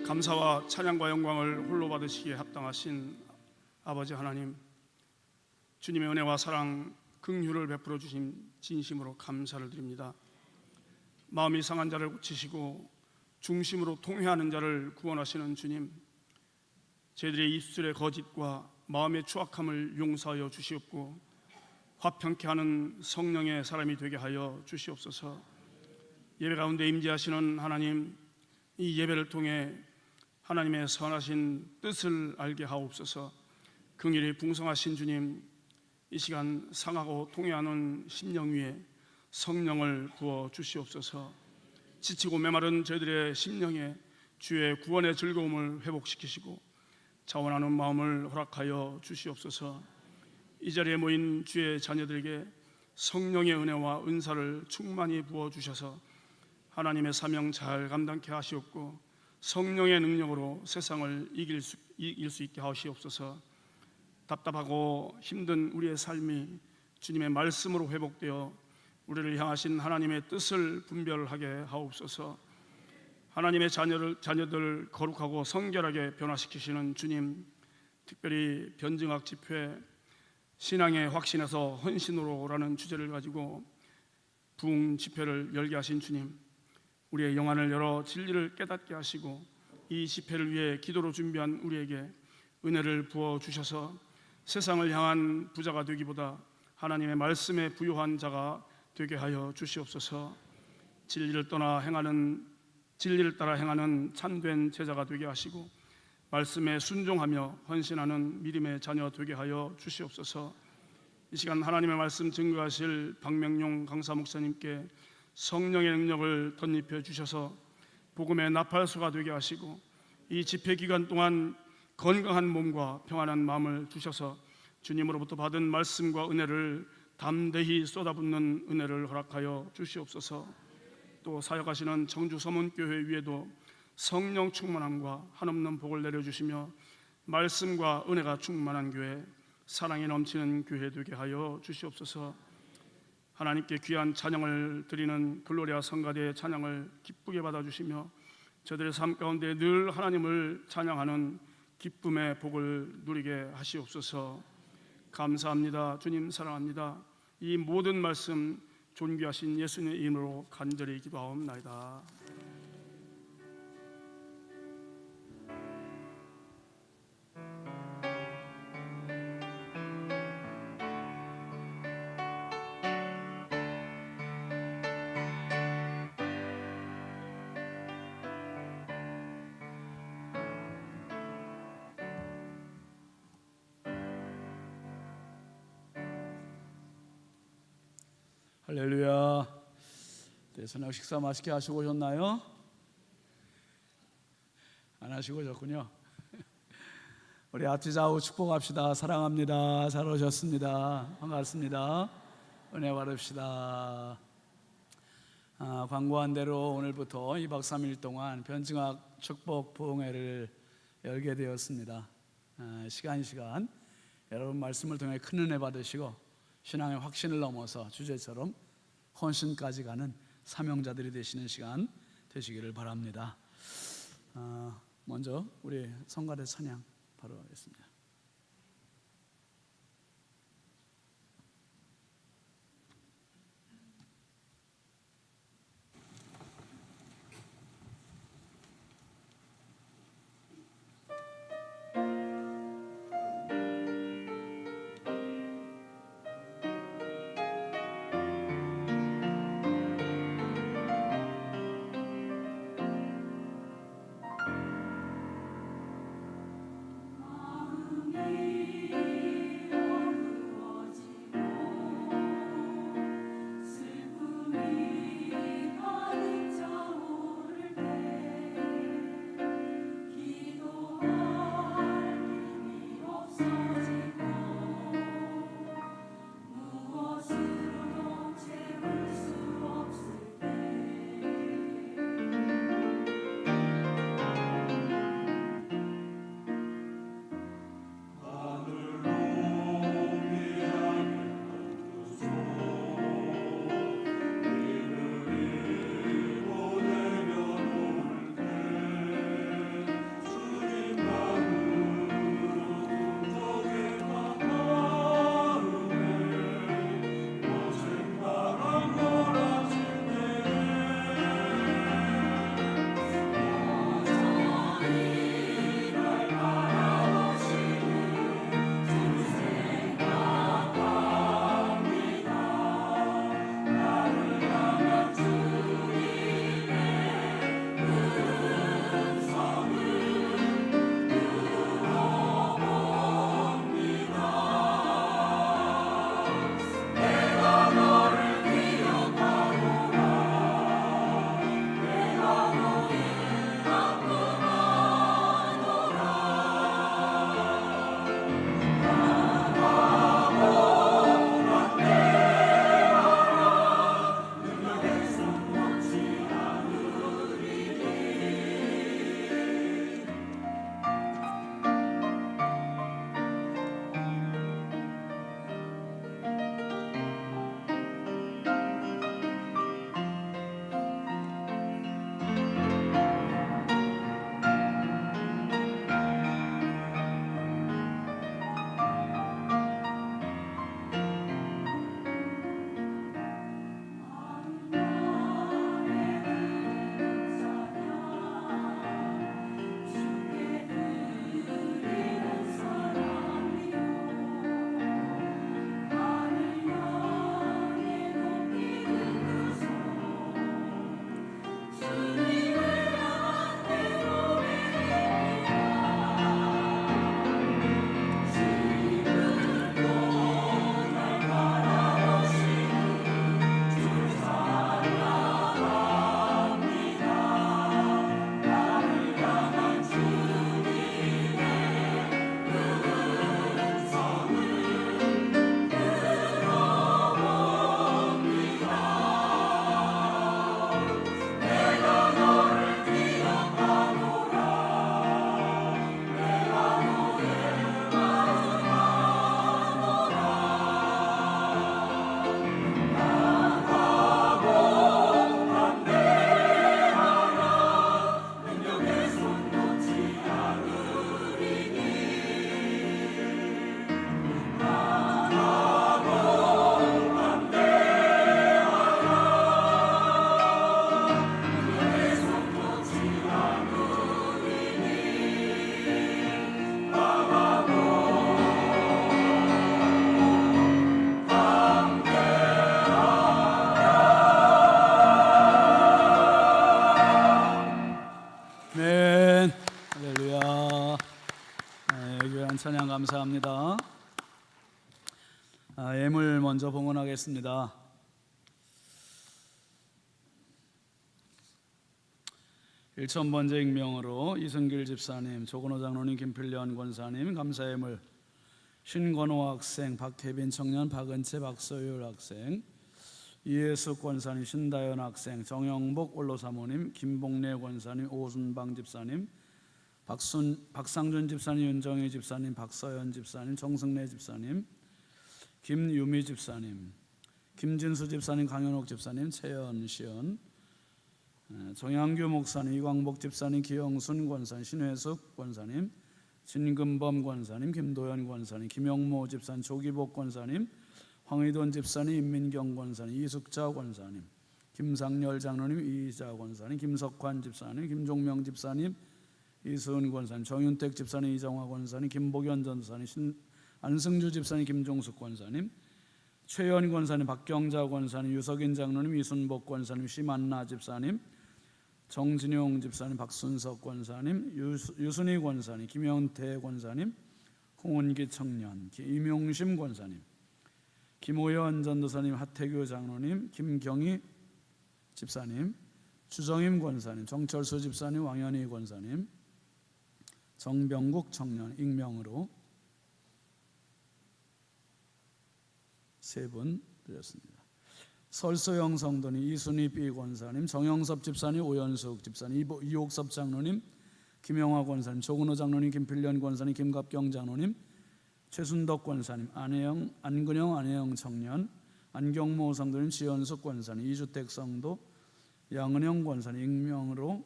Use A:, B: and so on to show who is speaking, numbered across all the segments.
A: 감사와 찬양과 영광을 홀로 받으시기에 합당하신 아버지 하나님, 주님의 은혜와 사랑, 긍휼을 베풀어 주신 진심으로 감사를 드립니다. 마음이 상한 자를 고치시고 중심으로 통회하는 자를 구원하시는 주님, 저희들의 입술의 거짓과 마음의 추악함을 용서하여 주시옵고 화평케 하는 성령의 사람이 되게 하여 주시옵소서. 예배 가운데 임재하시는 하나님, 이 예배를 통해 하나님의 선하신 뜻을 알게 하옵소서. 긍휼이 풍성하신 주님, 이 시간 상하고 통회하는 심령 위에 성령을 부어 주시옵소서. 지치고 메마른 저희들의 심령에 주의 구원의 즐거움을 회복시키시고 자원하는 마음을 허락하여 주시옵소서. 이 자리에 모인 주의 자녀들에게 성령의 은혜와 은사를 충만히 부어 주셔서 하나님의 사명 잘 감당케 하시옵고 성령의 능력으로 세상을 이길 수 있게 하시옵소서. 답답하고 힘든 우리의 삶이 주님의 말씀으로 회복되어 우리를 향하신 하나님의 뜻을 분별하게 하옵소서. 하나님의 자녀들 거룩하고 성결하게 변화시키시는 주님, 특별히 변증학 집회 신앙의 확신에서 헌신으로라는 주제를 가지고 부흥 집회를 열게 하신 주님, 우리의 영안을 열어 진리를 깨닫게 하시고 이 집회를 위해 기도로 준비한 우리에게 은혜를 부어 주셔서 세상을 향한 부자가 되기보다 하나님의 말씀에 부요한 자가 되게 하여 주시옵소서. 진리를 따라 행하는 참된 제자가 되게 하시고 말씀에 순종하며 헌신하는 믿음의 자녀 되게 하여 주시옵소서. 이 시간 하나님의 말씀 증거하실 박명용 강사 목사님께 성령의 능력을 덧입혀 주셔서 복음의 나팔수가 되게 하시고 이 집회 기간 동안 건강한 몸과 평안한 마음을 주셔서 주님으로부터 받은 말씀과 은혜를 담대히 쏟아붓는 은혜를 허락하여 주시옵소서. 또 사역하시는 청주 서문교회 위에도 성령 충만함과 한없는 복을 내려주시며 말씀과 은혜가 충만한 교회, 사랑이 넘치는 교회 되게 하여 주시옵소서. 하나님께 귀한 찬양을 드리는 글로리아 성가대의 찬양을 기쁘게 받아주시며 저들의 삶 가운데 늘 하나님을 찬양하는 기쁨의 복을 누리게 하시옵소서. 감사합니다. 주님 사랑합니다. 이 모든 말씀 존귀하신 예수님의 이름으로 간절히 기도하옵나이다.
B: 할렐루야. 저녁 식사 맛있게 하시고 오셨나요? 안 하시고 오셨군요. 우리 앞뒤 좌우 축복합시다. 사랑합니다. 잘 오셨습니다. 반갑습니다. 은혜 받읍시다. 광고한 대로 오늘부터 2박 3일 동안 변증학 축복 부흥회를 열게 되었습니다. 시간 여러분 말씀을 통해 큰 은혜 받으시고 신앙의 확신을 넘어서 주제처럼 헌신까지 가는 사명자들이 되시는 시간 되시기를 바랍니다. 먼저 우리 성가대 찬양 바로 하겠습니다. 아멘. 할렐루야. 귀한 찬양 감사합니다. 예물 먼저 봉헌하겠습니다. 일천번째 익명으로 이승길 집사님, 조건호 장로님, 김필련 권사님 감사예물, 신건호 학생, 박혜빈 청년, 박은채, 박소율 학생, 이예수 권사님, 신다연 학생, 정영복 원로사모님, 김봉래 권사님, 오순방 집사님, 박상준 집사님, 윤정희 집사님, 박서연 집사님, 정승래 집사님, 김유미 집사님, 김진수 집사님, 강현옥 집사님, 최연시연, 정양규 목사님, 이광복 집사님, 기영순 권사님, 신회숙 권사님, 진금범 권사님, 김도현 권사님, 김영모 집사님, 조기복 권사님, 황의돈 집사님, 임민경 권사님, 이숙자 권사님, 김상열 장로님, 이희자 권사님, 김석환 집사님, 김종명 집사님, 이수은 권사님, 정윤택 집사님, 이정화 권사님, 김복연 전사님, 안승주 집사님, 김종숙 권사님, 최연 권사님, 박경자 권사님, 유석인 장로님, 이순복 권사님, 심한나 집사님, 정진용 집사님, 박순석 권사님, 유순희 권사님, 김영태 권사님, 홍은기 청년, 임용심 권사님, 김호연 전도사님, 하태규 장로님, 김경희 집사님, 주정임 권사님, 정철수 집사님, 왕현희 권사님, 정병국 청년 익명으로 세 분 드렸습니다. 설소영 성도님, 이순희 B 권사님, 정영섭 집사님, 오연숙 집사님, 이옥섭 장로님, 김영화 권사님, 조근호 장로님, 김필련 권사님, 김갑경 장로님, 최순덕 권사님, 안근영 안혜영 청년, 안경모 성도님, 지연숙 권사님, 이주택 성도, 양은영 권사님 익명으로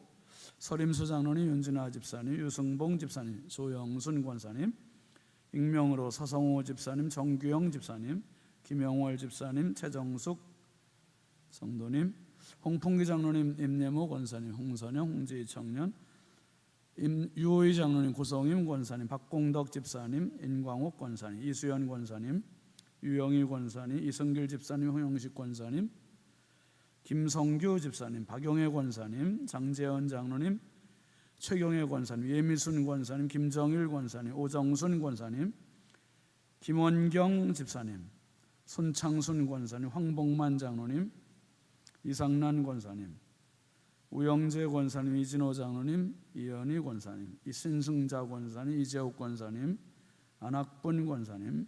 B: 서림수 장로님, 윤진아 집사님, 유승봉 집사님, 조영순 권사님 익명으로 서성호 집사님, 정규영 집사님, 김영월 집사님, 최정숙 성도님, 홍풍기 장로님, 임예모 권사님, 홍선영, 홍지희 청년, 유호희 장로님, 고성임 권사님, 박공덕 집사님, 인광옥 권사님, 이수연 권사님, 유영희 권사님, 이승길 집사님, 홍영식 권사님, 김성규 집사님, 박용혜 권사님, 장재현 장로님, 최경혜 권사님, 예미순 권사님, 김정일 권사님, 오정순 권사님, 김원경 집사님, 손창순 권사님, 황복만 장로님, 이상란 권사님, 우영재 권사님, 이진호 장로님, 이현희 권사님, 이신승자 권사님, 이재욱 권사님, 안학분 권사님,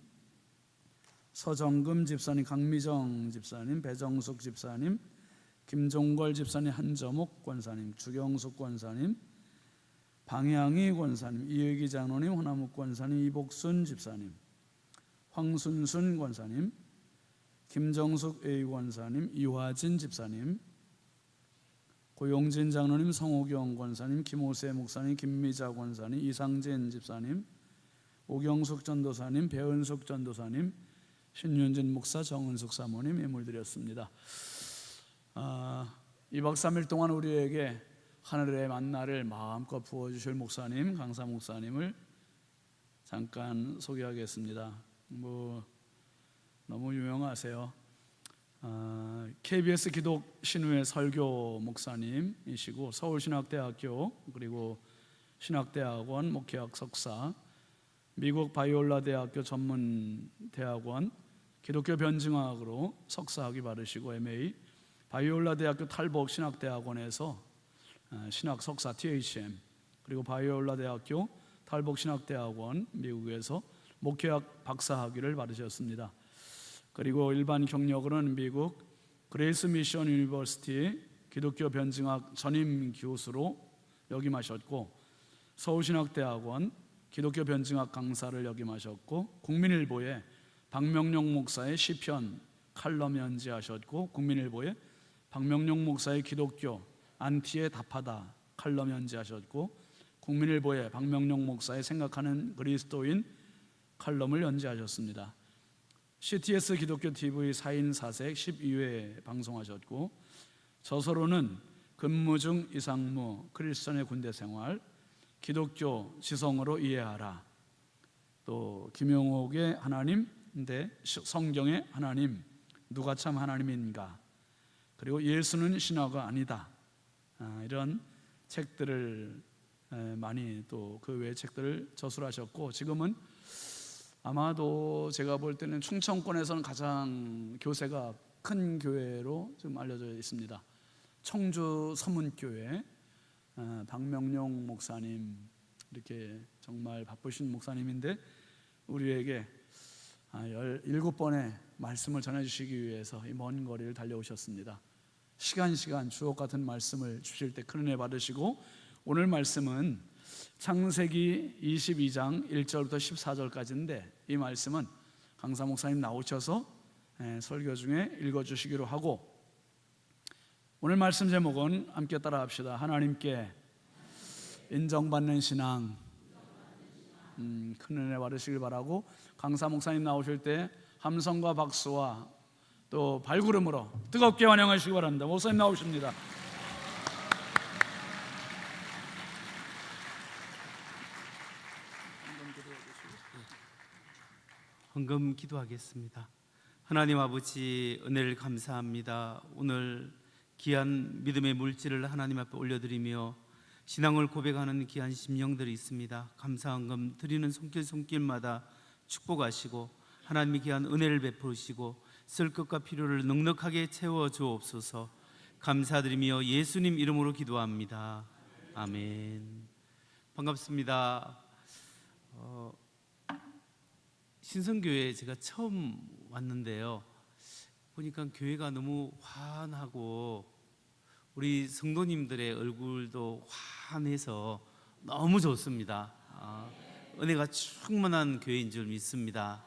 B: 서정금 집사님, 강미정 집사님, 배정숙 집사님, 김종걸 집사님, 한저목 권사님, 주경숙 권사님, 방향희 권사님, 이혜기 장로님, 호남욱 권사님, 이복순 집사님, 황순순 권사님, 김정숙 A 권사님, 이화진 집사님, 고용진 장로님, 성호경 권사님, 김호세 목사님, 김미자 권사님, 이상진 집사님, 오경숙 전도사님, 배은숙 전도사님, 신윤진 목사, 정은숙 사모님 예물 드렸습니다. 2박 3일 동안 우리에게 하늘의 만나를 마음껏 부어주실 목사님, 강사 목사님을 잠깐 소개하겠습니다. 너무 유명하세요. KBS 기독신우의 설교 목사님이시고 서울신학대학교 그리고 신학대학원 목회학 석사, 미국 바이올라 대학교 전문대학원 기독교 변증학으로 석사학위 받으시고 MA, 바이올라 대학교 탈복 신학대학원에서 신학 석사 THM, 그리고 바이올라 대학교 탈복 신학대학원 미국에서 목회학 박사학위를 받으셨습니다. 그리고 일반 경력으로는 미국 그레이스 미션 유니버시티 기독교 변증학 전임 교수로 역임하셨고, 서울신학대학원 기독교 변증학 강사를 역임하셨고, 국민일보에 박명룡 목사의 시편 칼럼 연재하셨고, 국민일보에 박명룡 목사의 기독교 안티에 답하다 칼럼 연재하셨고, 국민일보에 박명룡 목사의 생각하는 그리스도인 칼럼을 연재하셨습니다. CTS 기독교 TV 4인 4색 12회 방송하셨고, 저서로는 근무 중 이상무, 크리스천의 군대 생활, 기독교 지성으로 이해하라, 또 김용옥의 하나님 대 성경의 하나님, 누가 참 하나님인가, 그리고 예수는 신화가 아니다, 이런 책들을 많이 또 그 외의 책들을 저술하셨고, 지금은 아마도 제가 볼 때는 충청권에서는 가장 교세가 큰 교회로 지금 알려져 있습니다. 청주 서문교회 박명용 목사님, 이렇게 정말 바쁘신 목사님인데 우리에게 17번의 말씀을 전해주시기 위해서 이 먼 거리를 달려오셨습니다. 시간 주옥 같은 말씀을 주실 때 큰 은혜 받으시고, 오늘 말씀은 창세기 22장 1절부터 14절까지인데 이 말씀은 강사 목사님 나오셔서 설교 중에 읽어주시기로 하고, 오늘 말씀 제목은 함께 따라합시다. 하나님께 인정받는 신앙. 큰 은혜 받으시길 바라고, 강사 목사님 나오실 때 함성과 박수와 또 발구름으로 뜨겁게 환영하시기 바랍니다. 목사님 나오십니다.
C: 헌금 기도하겠습니다. 하나님 아버지, 은혜를 감사합니다. 오늘 귀한 믿음의 물질을 하나님 앞에 올려드리며 신앙을 고백하는 귀한 심령들이 있습니다. 감사 헌금 드리는 손길마다 축복하시고 하나님의 귀한 은혜를 베푸시고 쓸 것과 필요를 넉넉하게 채워 주옵소서. 감사드리며 예수님 이름으로 기도합니다. 아멘. 반갑습니다. 신성교회에 제가 처음 왔는데요, 보니까 교회가 너무 환하고 우리 성도님들의 얼굴도 환해서 너무 좋습니다. 은혜가 충만한 교회인 줄 믿습니다.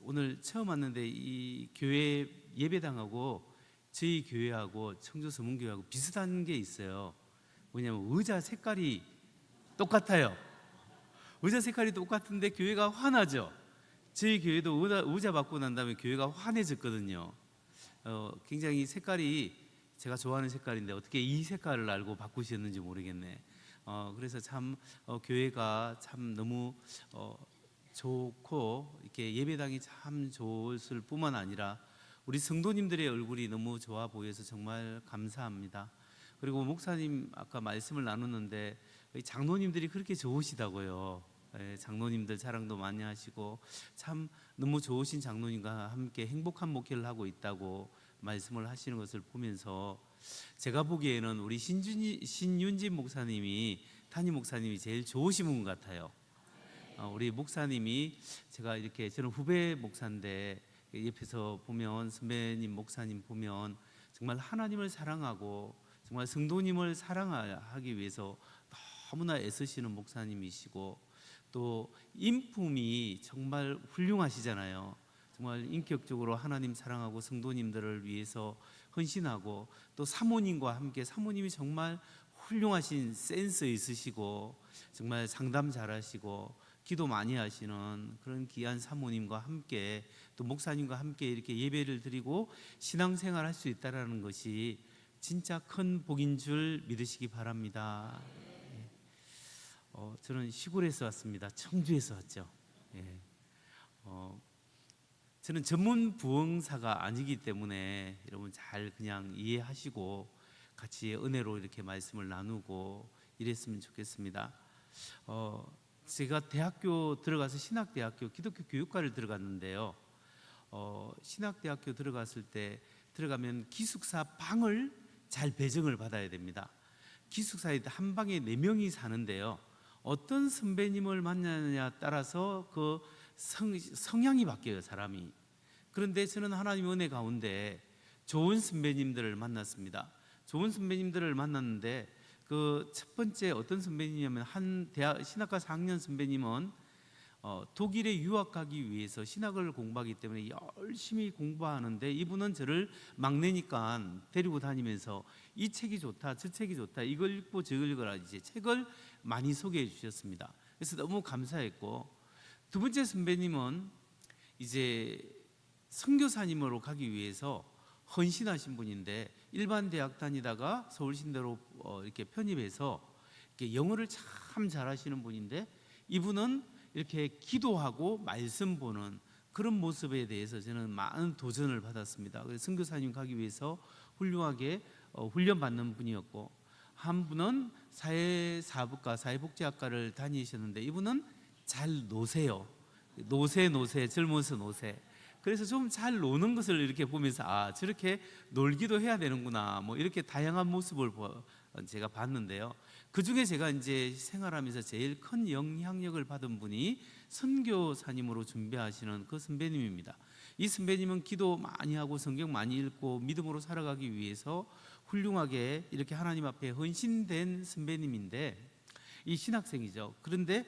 C: 오늘 처음 왔는데 이 교회 예배당하고 저희 교회하고 청주 서문교회하고 비슷한 게 있어요. 뭐냐면 의자 색깔이 똑같아요. 의자 색깔이 똑같은데 교회가 환하죠. 저희 교회도 의자 받고 난 다음에 교회가 환해졌거든요. 굉장히 색깔이 제가 좋아하는 색깔인데 어떻게 이 색깔을 알고 바꾸셨는지 모르겠네. 그래서 참 교회가 참 너무 좋고 이렇게 예배당이 참 좋을 뿐만 아니라 우리 성도님들의 얼굴이 너무 좋아 보여서 정말 감사합니다. 그리고 목사님 아까 말씀을 나눴는데 장로님들이 그렇게 좋으시다고요. 장로님들 자랑도 많이 하시고 참 너무 좋으신 장로님과 함께 행복한 목회를 하고 있다고 말씀을 하시는 것을 보면서 제가 보기에는 우리 신윤진 목사님이, 담임 목사님이 제일 좋으신 분 같아요. 우리 목사님이, 제가 이렇게, 저는 후배 목사인데 옆에서 보면 선배님 목사님 보면 정말 하나님을 사랑하고 정말 성도님을 사랑하기 위해서 너무나 애쓰시는 목사님이시고, 또 인품이 정말 훌륭하시잖아요. 정말 인격적으로 하나님 사랑하고 성도님들을 위해서 헌신하고, 또 사모님과 함께, 사모님이 정말 훌륭하신 센스 있으시고 정말 상담 잘하시고 기도 많이 하시는 그런 귀한 사모님과 함께, 또 목사님과 함께 이렇게 예배를 드리고 신앙생활 할 수 있다는 것이 진짜 큰 복인 줄 믿으시기 바랍니다. 저는 시골에서 왔습니다. 청주에서 왔죠. 저는 전문 부흥사가 아니기 때문에 여러분 잘 그냥 이해하시고 같이 은혜로 이렇게 말씀을 나누고 이랬으면 좋겠습니다. 제가 대학교 들어가서 신학대학교 기독교 교육과를 들어갔는데요, 신학대학교 들어갔을 때 들어가면 기숙사 방을 잘 배정을 받아야 됩니다. 기숙사에 한 방에 4명이 사는데요, 어떤 선배님을 만나느냐에 따라서 그 성향이 바뀌어요, 사람이. 그런데 저는 하나님의 은혜 가운데 좋은 선배님들을 만났습니다. 좋은 선배님들을 만났는데 그 첫 번째 어떤 선배님이냐면, 한 대학 신학과 4학년 선배님은 독일에 유학 가기 위해서 신학을 공부하기 때문에 열심히 공부하는데, 이분은 저를 막내니까 데리고 다니면서 이 책이 좋다, 저 책이 좋다, 이걸 읽고 저걸 읽어라, 이제 책을 많이 소개해 주셨습니다. 그래서 너무 감사했고, 두 번째 선배님은 이제 선교사님으로 가기 위해서 헌신하신 분인데, 일반 대학 다니다가 서울신대로 이렇게 편입해서 이렇게 영어를 참 잘하시는 분인데, 이분은 이렇게 기도하고 말씀 보는 그런 모습에 대해서 저는 많은 도전을 받았습니다. 그래서 선교사님 가기 위해서 훌륭하게 훈련받는 분이었고, 한 분은 사회사업과 사회복지학과를 다니셨는데 이분은 잘 노세요. 노세 젊어서 노세. 그래서 좀 잘 노는 것을 이렇게 보면서 아, 저렇게 놀기도 해야 되는구나, 뭐 이렇게 다양한 모습을 제가 봤는데요. 그 중에 제가 이제 생활하면서 제일 큰 영향력을 받은 분이 선교사님으로 준비하시는 그 선배님입니다. 이 선배님은 기도 많이 하고 성경 많이 읽고 믿음으로 살아가기 위해서 훌륭하게 이렇게 하나님 앞에 헌신된 선배님인데 이 신학생이죠. 그런데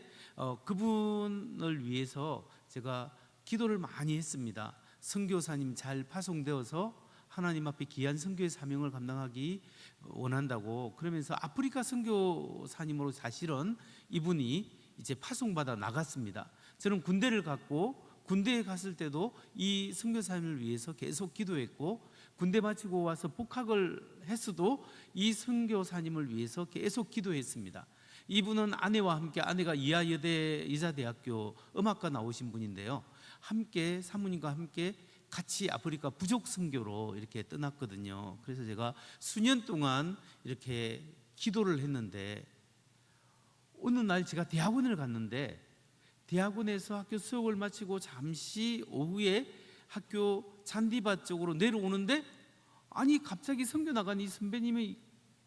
C: 그분을 위해서 제가 기도를 많이 했습니다. 선교사님 잘 파송되어서 하나님 앞에 귀한 선교의 사명을 감당하기 원한다고. 그러면서 아프리카 선교사님으로 사실은 이분이 이제 파송받아 나갔습니다. 저는 군대를 갔고 군대에 갔을 때도 이 선교사님을 위해서 계속 기도했고 군대 마치고 와서 복학을 했어도 이 선교사님을 위해서 계속 기도했습니다. 이분은 아내와 함께, 아내가 이하여대 이자대학교 음악과 나오신 분인데요, 함께 사모님과 함께 같이 아프리카 부족 선교로 이렇게 떠났거든요. 그래서 제가 수년 동안 이렇게 기도를 했는데 어느 날 제가 대학원을 갔는데 대학원에서 학교 수업을 마치고 잠시 오후에 학교 잔디밭 쪽으로 내려오는데 아니 갑자기 선교 나간 이 선배님이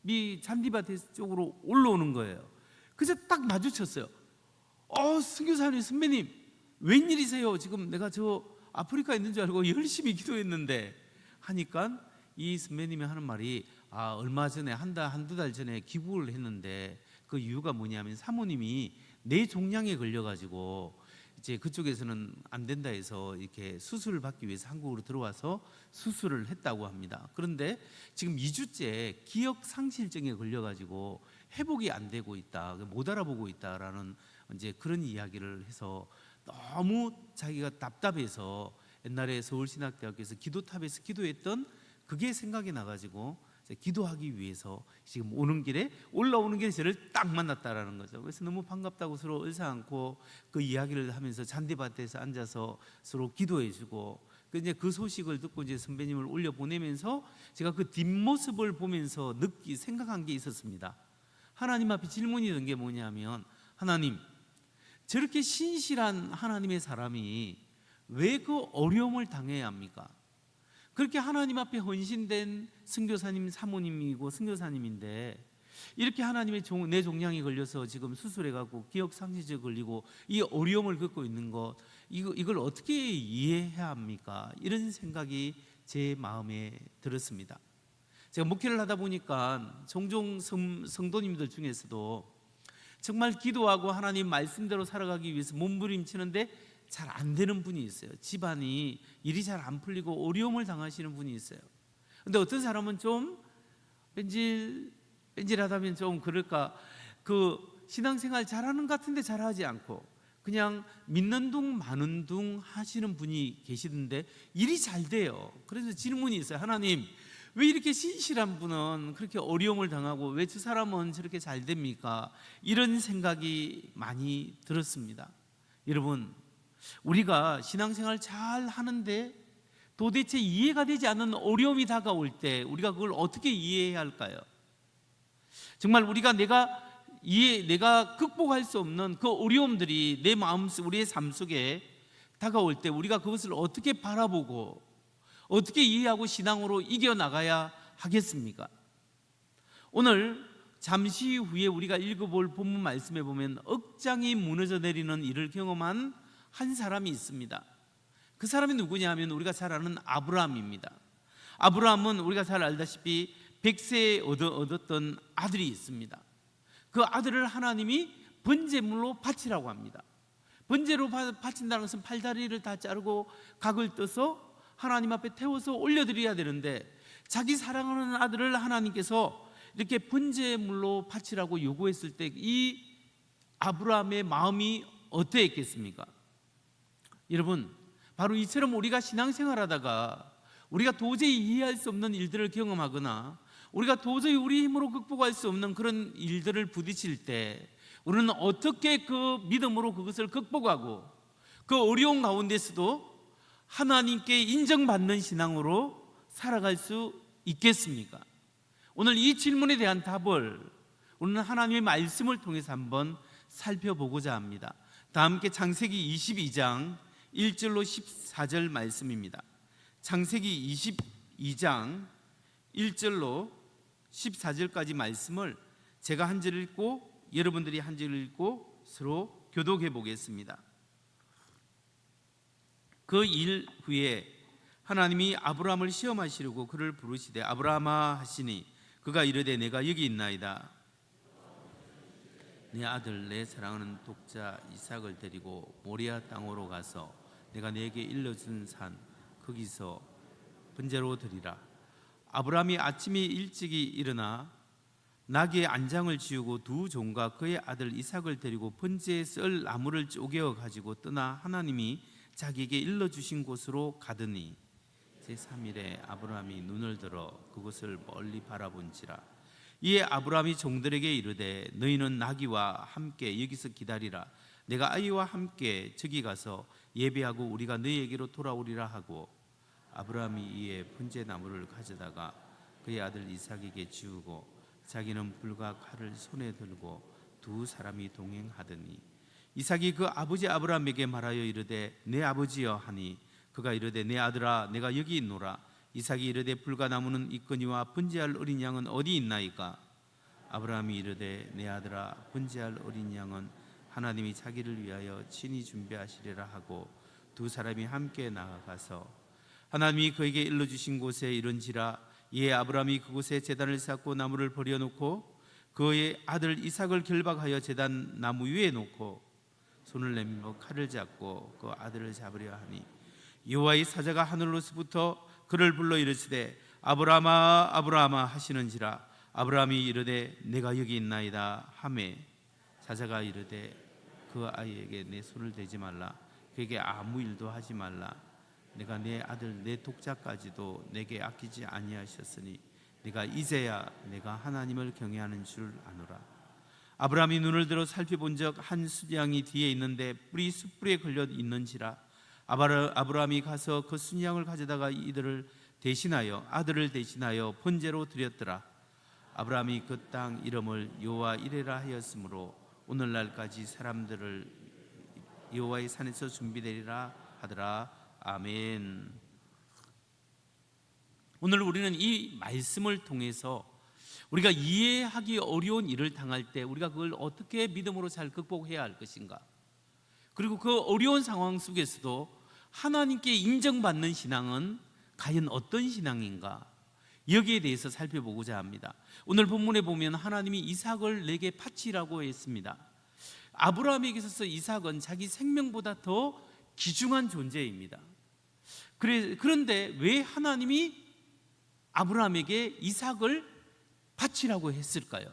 C: 이 잔디밭 쪽으로 올라오는 거예요. 그래서 딱 마주쳤어요. 선교사님 선배님 웬일이세요? 지금 내가 저 아프리카에 있는 줄 알고 열심히 기도했는데 하니까 이 선배님이 하는 말이 얼마 전에 한두 달 전에 기부를 했는데 그 이유가 뭐냐면 사모님이 뇌종양에 걸려가지고 이제 그쪽에서는 안 된다 해서 이렇게 수술을 받기 위해서 한국으로 들어와서 수술을 했다고 합니다. 그런데 지금 2주째 기억 상실증에 걸려가지고 회복이 안 되고 있다, 못 알아보고 있다라는 이제 그런 이야기를 해서 너무 자기가 답답해서 옛날에 서울신학대학교에서 기도탑에서 기도했던 그게 생각이 나가지고 기도하기 위해서 지금 올라오는 길에 저를 딱 만났다라는 거죠. 그래서 너무 반갑다고 서로 얼싸안고 그 이야기를 하면서 잔디밭에서 앉아서 서로 기도해주고 이제 그 소식을 듣고 이제 선배님을 올려 보내면서 제가 그 뒷모습을 보면서 생각한 게 있었습니다. 하나님 앞에 질문이 든 게 뭐냐면, 하나님, 저렇게 신실한 하나님의 사람이 왜 그 어려움을 당해야 합니까? 그렇게 하나님 앞에 헌신된 선교사님 사모님이고 선교사님인데 이렇게 하나님의 뇌종양이 걸려서 지금 수술해갖고 기억상실증 걸리고 이 어려움을 겪고 있는 것, 이걸 어떻게 이해해야 합니까? 이런 생각이 제 마음에 들었습니다. 제가 목회를 하다 보니까 종종 성도님들 중에서도 정말 기도하고 하나님 말씀대로 살아가기 위해서 몸부림치는데 잘 안 되는 분이 있어요. 집안이 일이 잘 안 풀리고 어려움을 당하시는 분이 있어요. 근데 어떤 사람은 좀 뺀질하다면 좀 그럴까, 그 신앙생활 잘하는 것 같은데 잘하지 않고 그냥 믿는 둥 마는 둥 하시는 분이 계시던데 일이 잘 돼요. 그래서 질문이 있어요. 하나님, 왜 이렇게 신실한 분은 그렇게 어려움을 당하고 왜 저 사람은 저렇게 잘 됩니까? 이런 생각이 많이 들었습니다. 여러분, 우리가 신앙생활 잘 하는데 도대체 이해가 되지 않는 어려움이 다가올 때 우리가 그걸 어떻게 이해해야 할까요? 정말 내가 극복할 수 없는 그 어려움들이 내 마음속, 우리의 삶 속에 다가올 때 우리가 그것을 어떻게 바라보고 어떻게 이해하고 신앙으로 이겨나가야 하겠습니까? 오늘 잠시 후에 우리가 읽어볼 본문 말씀에 보면 억장이 무너져 내리는 일을 경험한 한 사람이 있습니다. 그 사람이 누구냐 하면 우리가 잘 아는 아브라함입니다. 아브라함은 우리가 잘 알다시피 100세에 얻었던 아들이 있습니다. 그 아들을 하나님이 번제물로 바치라고 합니다. 번제로 바친다는 것은 팔다리를 다 자르고 각을 떠서 하나님 앞에 태워서 올려드려야 되는데 자기 사랑하는 아들을 하나님께서 이렇게 번제물로 바치라고 요구했을 때 이 아브라함의 마음이 어떠했겠습니까? 여러분, 바로 이처럼 우리가 신앙생활하다가 우리가 도저히 이해할 수 없는 일들을 경험하거나 우리가 도저히 우리 힘으로 극복할 수 없는 그런 일들을 부딪힐 때 우리는 어떻게 그 믿음으로 그것을 극복하고 그 어려운 가운데서도 하나님께 인정받는 신앙으로 살아갈 수 있겠습니까? 오늘 이 질문에 대한 답을 오늘은 하나님의 말씀을 통해서 한번 살펴보고자 합니다. 다 함께 창세기 22장 1절로 14절 말씀입니다. 창세기 22장 1절로 14절까지 말씀을 제가 한 절 읽고 여러분들이 한 절 읽고 서로 교독해 보겠습니다. 그 일 후에 하나님이 아브라함을 시험하시려고 그를 부르시되 아브라함아 하시니 그가 이르되 내가 여기 있나이다. 내 아들 내 사랑하는 독자 이삭을 데리고 모리아 땅으로 가서 내가 네게 일러준 산 거기서 번제로 드리라. 아브라함이 아침에 일찍이 일어나 나귀의 안장을 지우고 두 종과 그의 아들 이삭을 데리고 번제에 쓸 나무를 쪼개어 가지고 떠나 하나님이 자기에게 일러주신 곳으로 가더니 제3일에 아브라함이 눈을 들어 그곳을 멀리 바라본지라. 이에 아브라함이 종들에게 이르되 너희는 나귀와 함께 여기서 기다리라. 내가 아이와 함께 저기 가서 예배하고 우리가 너희에게로 돌아오리라 하고 아브라함이 이에 번제나무를 가져다가 그의 아들 이삭에게 지우고 자기는 불과 칼을 손에 들고 두 사람이 동행하더니 이삭이 그 아버지 아브라함에게 말하여 이르되 내 아버지여 하니 그가 이르되 내 아들아 내가 여기 있노라. 이삭이 이르되 불과 나무는 있거니와 번제할 어린 양은 어디 있나이까? 아브라함이 이르되 내 아들아 번제할 어린 양은 하나님이 자기를 위하여 친히 준비하시리라 하고 두 사람이 함께 나아가서 하나님이 그에게 일러주신 곳에 이른지라. 이에 아브라함이 그곳에 제단을 쌓고 나무를 버려놓고 그의 아들 이삭을 결박하여 제단 나무 위에 놓고 손을 내밀어 칼을 잡고 그 아들을 잡으려 하니 여호와의 사자가 하늘로서부터 그를 불러 이르시되 아브라함아 아브라함아 하시는지라. 아브라함이 이르되 내가 여기 있나이다 하매 사자가 이르되 그 아이에게 내 손을 대지 말라. 그에게 아무 일도 하지 말라. 내가 내 아들 내 독자까지도 내게 아끼지 아니하셨으니 네가 이제야 내가 하나님을 경외하는 줄 아노라. 아브라함이 눈을 들어 살펴본적 한 순양이 뒤에 있는데 뿔이 숯불에 걸려 있는지라. 아브라함이 가서 그 순양을 가져다가 이들을 대신하여 아들을 대신하여 번제로 드렸더라. 아브라함이 그 땅 이름을 여호와 이레라 하였으므로 오늘날까지 사람들을 여호와의 산에서 준비되리라 하더라. 아멘. 오늘 우리는 이 말씀을 통해서 우리가 이해하기 어려운 일을 당할 때 우리가 그걸 어떻게 믿음으로 잘 극복해야 할 것인가, 그리고 그 어려운 상황 속에서도 하나님께 인정받는 신앙은 과연 어떤 신앙인가, 여기에 대해서 살펴보고자 합니다. 오늘 본문에 보면 하나님이 이삭을 내게 바치라고 했습니다. 아브라함에게 있어서 이삭은 자기 생명보다 더 귀중한 존재입니다. 그런데 왜 하나님이 아브라함에게 이삭을 바치라고 했을까요?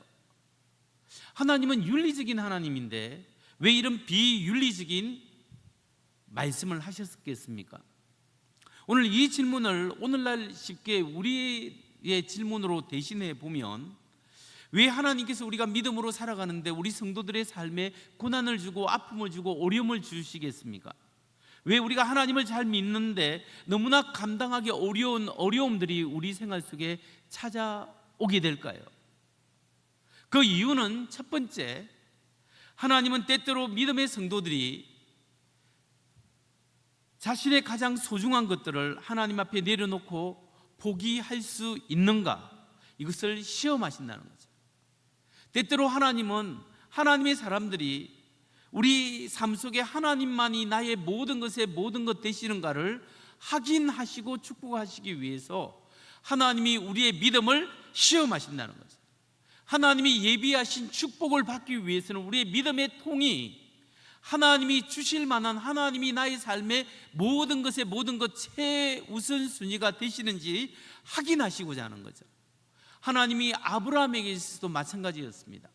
C: 하나님은 윤리적인 하나님인데 왜 이런 비윤리적인 말씀을 하셨겠습니까? 오늘 이 질문을 오늘날 쉽게 우리의 질문으로 대신해 보면, 왜 하나님께서 우리가 믿음으로 살아가는데 우리 성도들의 삶에 고난을 주고 아픔을 주고 어려움을 주시겠습니까? 왜 우리가 하나님을 잘 믿는데 너무나 감당하기 어려운 어려움들이 우리 생활 속에 찾아오게 될까요? 그 이유는 첫 번째, 하나님은 때때로 믿음의 성도들이 자신의 가장 소중한 것들을 하나님 앞에 내려놓고 포기할 수 있는가, 이것을 시험하신다는 거죠. 때때로 하나님은 하나님의 사람들이 우리 삶 속에 하나님만이 나의 모든 것에 모든 것 되시는가를 확인하시고 축복하시기 위해서 하나님이 우리의 믿음을 시험하신다는 거죠. 하나님이 예비하신 축복을 받기 위해서는 우리의 믿음의 통이 하나님이 주실 만한, 하나님이 나의 삶의 모든 것에 모든 것 최우선순위가 되시는지 확인하시고자 하는 거죠. 하나님이 아브라함에게 있어서도 마찬가지였습니다.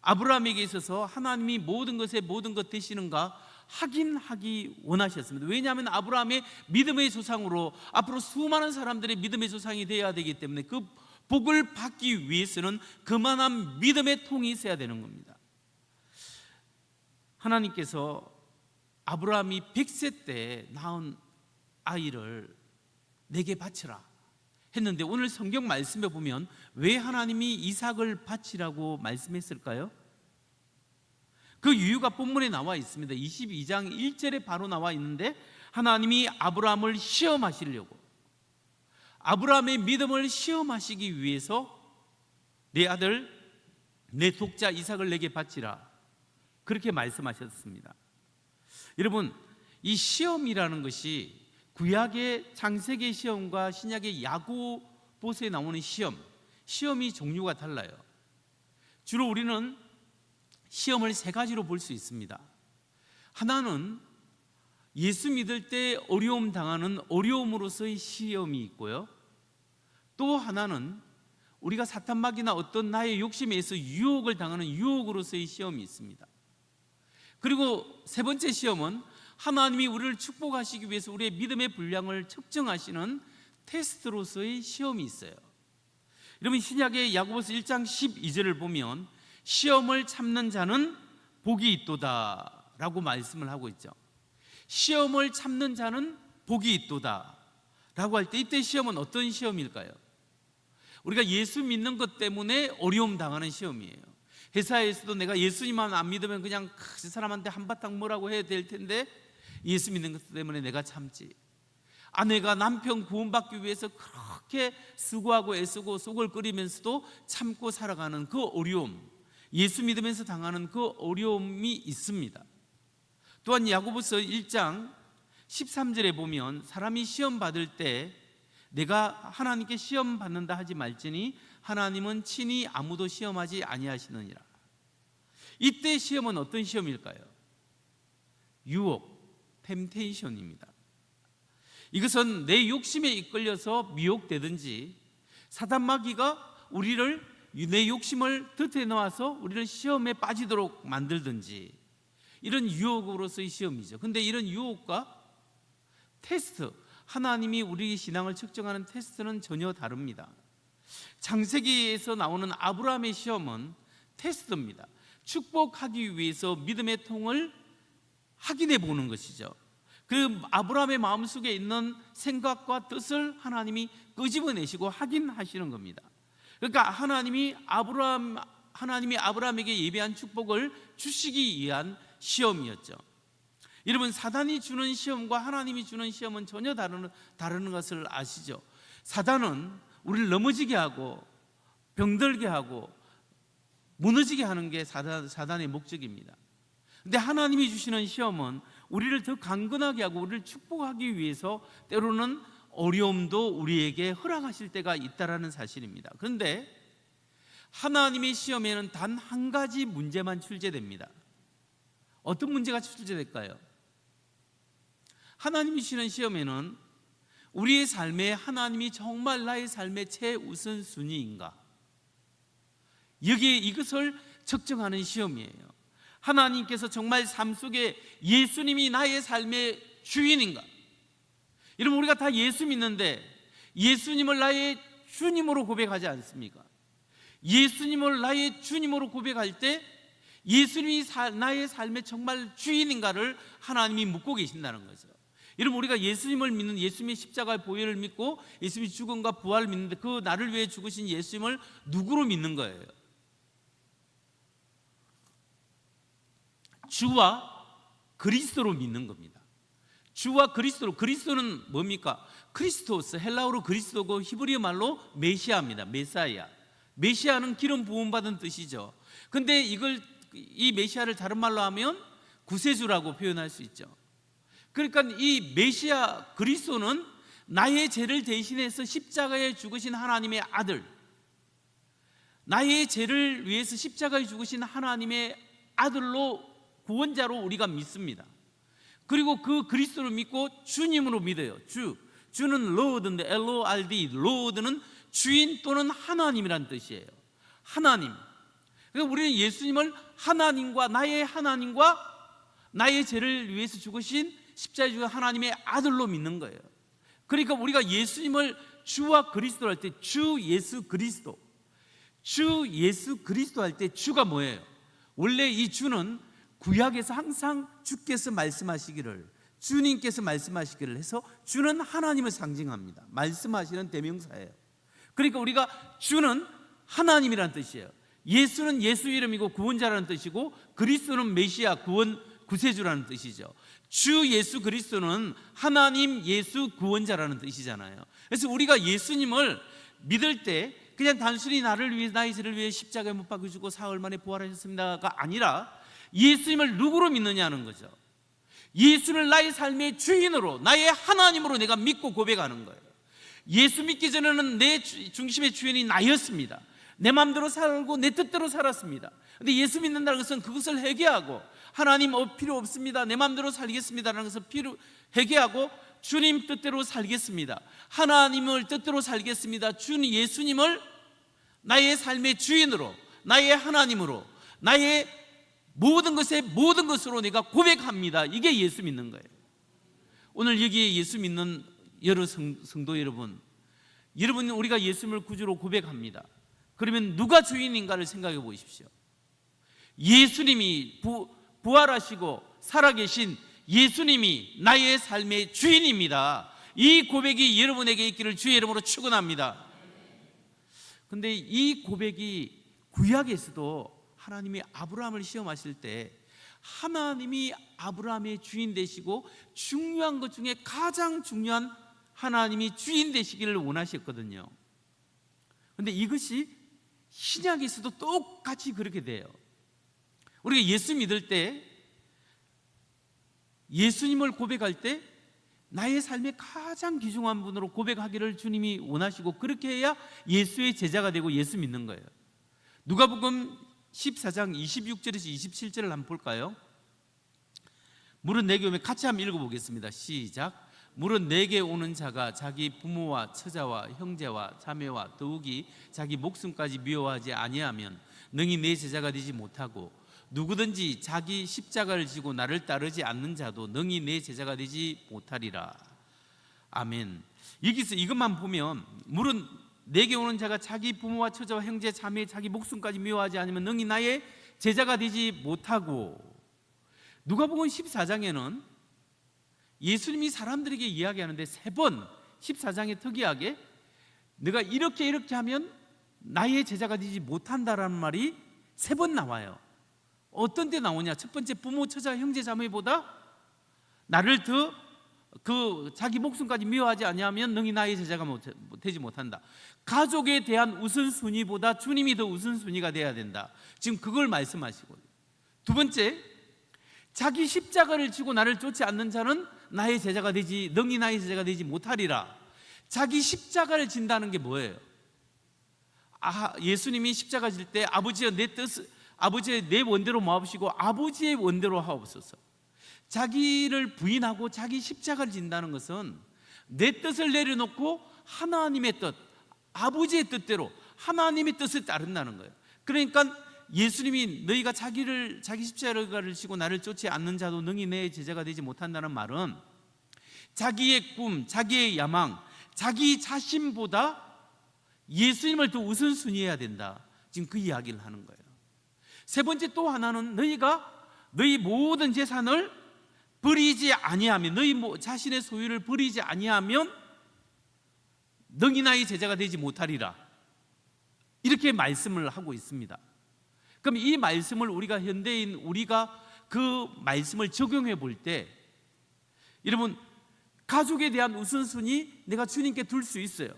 C: 아브라함에게 있어서 하나님이 모든 것에 모든 것 되시는가 확인하기 원하셨습니다. 왜냐하면 아브라함의 믿음의 조상으로 앞으로 수많은 사람들의 믿음의 조상이 되어야 되기 때문에 그 복을 받기 위해서는 그만한 믿음의 통이 있어야 되는 겁니다. 하나님께서 아브라함이 100세 때 낳은 아이를 내게 바치라 했는데 오늘 성경 말씀에 보면 왜 하나님이 이삭을 바치라고 말씀했을까요? 그 이유가 본문에 나와 있습니다. 22장 1절에 바로 나와 있는데 하나님이 아브라함을 시험하시려고, 아브라함의 믿음을 시험하시기 위해서 내 아들, 내 독자 이삭을 내게 바치라, 그렇게 말씀하셨습니다. 여러분, 이 시험이라는 것이 구약의 창세기 시험과 신약의 야고보서에 나오는 시험이 종류가 달라요. 주로 우리는 시험을 세 가지로 볼 수 있습니다. 하나는 예수 믿을 때 어려움 당하는 어려움으로서의 시험이 있고요. 또 하나는 우리가 사탄막이나 어떤 나의 욕심에 의해서 유혹을 당하는 유혹으로서의 시험이 있습니다. 그리고 세 번째 시험은 하나님이 우리를 축복하시기 위해서 우리의 믿음의 분량을 측정하시는 테스트로서의 시험이 있어요. 여러분, 신약의 야고보서 1장 12절을 보면 시험을 참는 자는 복이 있도다 라고 말씀을 하고 있죠. 시험을 참는 자는 복이 있도다 라고 할 때, 이때 시험은 어떤 시험일까요? 우리가 예수 믿는 것 때문에 어려움 당하는 시험이에요. 회사에서도 내가 예수님만 안 믿으면 그냥 그 사람한테 한바탕 뭐라고 해야 될 텐데 예수 믿는 것 때문에 내가 참지. 아내가 남편 구원받기 위해서 그렇게 수고하고 애쓰고 속을 끓이면서도 참고 살아가는 그 어려움, 예수 믿으면서 당하는 그 어려움이 있습니다. 또한 야고보서 1장 13절에 보면 사람이 시험 받을 때 내가 하나님께 시험 받는다 하지 말지니 하나님은 친히 아무도 시험하지 아니하시느니라. 이때 시험은 어떤 시험일까요? 유혹, 템테이션입니다. 이것은 내 욕심에 이끌려서 미혹되든지 사탄마귀가 우리를, 내 욕심을 덫에 놓아서 우리를 시험에 빠지도록 만들든지, 이런 유혹으로서의 시험이죠. 근데 이런 유혹과 테스트, 하나님이 우리 신앙을 측정하는 테스트는 전혀 다릅니다. 창세기에서 나오는 아브라함의 시험은 테스트입니다. 축복하기 위해서 믿음의 통을 확인해 보는 것이죠. 그 아브라함의 마음속에 있는 생각과 뜻을 하나님이 끄집어내시고 확인하시는 겁니다. 그러니까 하나님이 아브라함에게 예비한 축복을 주시기 위한 시험이었죠. 여러분, 사단이 주는 시험과 하나님이 주는 시험은 전혀 다른 것을 아시죠? 사단은 우리를 넘어지게 하고 병들게 하고 무너지게 하는 게 사단의 목적입니다. 근데 하나님이 주시는 시험은 우리를 더 강건하게 하고 우리를 축복하기 위해서 때로는 어려움도 우리에게 허락하실 때가 있다라는 사실입니다. 그런데 하나님의 시험에는 단 한 가지 문제만 출제됩니다. 어떤 문제가 출제될까요? 하나님이 주시는 시험에는 우리의 삶에 하나님이 정말 나의 삶의 최우선순위인가, 여기에 이것을 측정하는 시험이에요. 하나님께서 정말 삶 속에 예수님이 나의 삶의 주인인가? 여러분, 우리가 다 예수 믿는데 예수님을 나의 주님으로 고백하지 않습니까? 예수님을 나의 주님으로 고백할 때 예수님이 나의 삶의 정말 주인인가를 하나님이 묻고 계신다는 거죠. 여러분, 우리가 예수님을 믿는, 예수님의 십자가의 보혈을 믿고 예수님의 죽음과 부활을 믿는데 그 나를 위해 죽으신 예수님을 누구로 믿는 거예요? 주와 그리스도로 믿는 겁니다. 주와 그리스도로. 그리스도는 뭡니까? 크리스토스, 헬라어로 그리스도고 히브리어 말로 메시아입니다. 메사야. 메시아는 기름 부음 받은 뜻이죠. 근데 이 메시아를 다른 말로 하면 구세주라고 표현할 수 있죠. 그러니까 이 메시아 그리스도는 나의 죄를 대신해서 십자가에 죽으신 하나님의 아들, 나의 죄를 위해서 십자가에 죽으신 하나님의 아들로, 구원자로 우리가 믿습니다. 그리고 그 그리스도를 믿고 주님으로 믿어요. 주는 Lord인데 L-O-R-D, Lord는 주인 또는 하나님이란 뜻이에요. 하나님. 그러니까 우리는 예수님을 하나님과 나의 죄를 위해서 죽으신 십자가에 죽은 하나님의 아들로 믿는 거예요. 그러니까 우리가 예수님을 주와 그리스도로 할 때 주 예수 그리스도 할 때 주가 뭐예요? 원래 이 주는 구약에서 항상 주께서 말씀하시기를, 주님께서 말씀하시기를 해서 주는 하나님을 상징합니다. 말씀하시는 대명사예요. 그러니까 우리가 주는 하나님이라는 뜻이에요. 예수는 예수 이름이고 구원자라는 뜻이고, 그리스도는 메시아 구세주라는 뜻이죠. 주 예수 그리스도는 하나님 예수 구원자라는 뜻이잖아요. 그래서 우리가 예수님을 믿을 때 그냥 단순히 나를 위해, 나의 죄를 위해 십자가에 못 박으시고 사흘 만에 부활하셨습니다가 아니라 예수님을 누구로 믿느냐는 거죠. 예수를 나의 삶의 주인으로, 나의 하나님으로 내가 믿고 고백하는 거예요. 예수 믿기 전에는 내 중심의 주인이 나였습니다. 내 마음대로 살고 내 뜻대로 살았습니다. 근데 예수 믿는다는 것은 그것을 회개하고, 하나님 필요 없습니다, 내 마음대로 살겠습니다라는 것을 회개하고 주님 뜻대로 살겠습니다, 하나님을 뜻대로 살겠습니다, 주님 예수님을 나의 삶의 주인으로, 나의 하나님으로, 나의 모든 것으로 내가 고백합니다. 이게 예수 믿는 거예요. 오늘 여기에 예수 믿는 여러 성도 여러분, 우리가 예수님을 구주로 고백합니다. 그러면 누가 주인인가를 생각해 보십시오. 예수님이 부활하시고 살아계신 예수님이 나의 삶의 주인입니다. 이 고백이 여러분에게 있기를 주의 이름으로 축원합니다. 근데 이 고백이 구약에서도 하나님이 아브라함을 시험하실 때 하나님이 아브라함의 주인 되시고, 중요한 것 중에 가장 중요한 하나님이 주인 되시기를 원하셨거든요. 근데 이것이 신약에서도 똑같이 그렇게 돼요. 우리가 예수 믿을 때, 예수님을 고백할 때 나의 삶의 가장 귀중한 분으로 고백하기를 주님이 원하시고, 그렇게 해야 예수의 제자가 되고 예수 믿는 거예요. 누가복음 14장 26절에서 27절을 한번 볼까요? 물은 내게 오면, 같이 한번 읽어보겠습니다. 시작. 물은 내게 오는 자가 자기 부모와 처자와 형제와 자매와 더욱이 자기 목숨까지 미워하지 아니하면 능히 내 제자가 되지 못하고, 누구든지 자기 십자가를 지고 나를 따르지 않는 자도 능히 내 제자가 되지 못하리라. 아멘. 여기서 이것만 보면, 물은 내게 오는 자가 자기 부모와 처자와 형제 자매 자기 목숨까지 미워하지 않으면 능히 나의 제자가 되지 못하고, 누가복음 14장에는 예수님이 사람들에게 이야기하는데 3번, 14장에 특이하게 내가 이렇게 하면 나의 제자가 되지 못한다라는 말이 3번 나와요. 어떤 때 나오냐? 첫 번째, 부모, 처자, 형제, 자매보다 나를 더 자기 목숨까지 미워하지 아니하면 능히 나의 제자가 되지 못한다. 가족에 대한 우선순위보다 주님이 더 우선순위가 돼야 된다. 지금 그걸 말씀하시고, 두 번째, 자기 십자가를 지고 나를 쫓지 않는 자는 능히 나의 제자가 되지 못하리라. 자기 십자가를 진다는 게 뭐예요? 예수님이 십자가 질 때 아버지의 내 원대로 마옵시고 아버지의 원대로 하옵소서. 자기를 부인하고 자기 십자가를 진다는 것은 내 뜻을 내려놓고 하나님의 뜻, 아버지의 뜻대로 하나님의 뜻을 따른다는 거예요. 그러니까 예수님이 너희가 자기 십자가를 지고 나를 쫓지 않는 자도 능히 내 제자가 되지 못한다는 말은 자기의 꿈, 자기의 야망, 자기 자신보다 예수님을 더 우선순위해야 된다. 지금 그 이야기를 하는 거예요. 세 번째, 또 하나는 너희 모든 재산을 버리지 아니하면, 너희 자신의 소유를 버리지 아니하면 능히 나의 제자가 되지 못하리라. 이렇게 말씀을 하고 있습니다. 그럼 이 말씀을 우리가 현대인 우리가 그 말씀을 적용해 볼 때, 여러분, 가족에 대한 우선순위 내가 주님께 둘 수 있어요.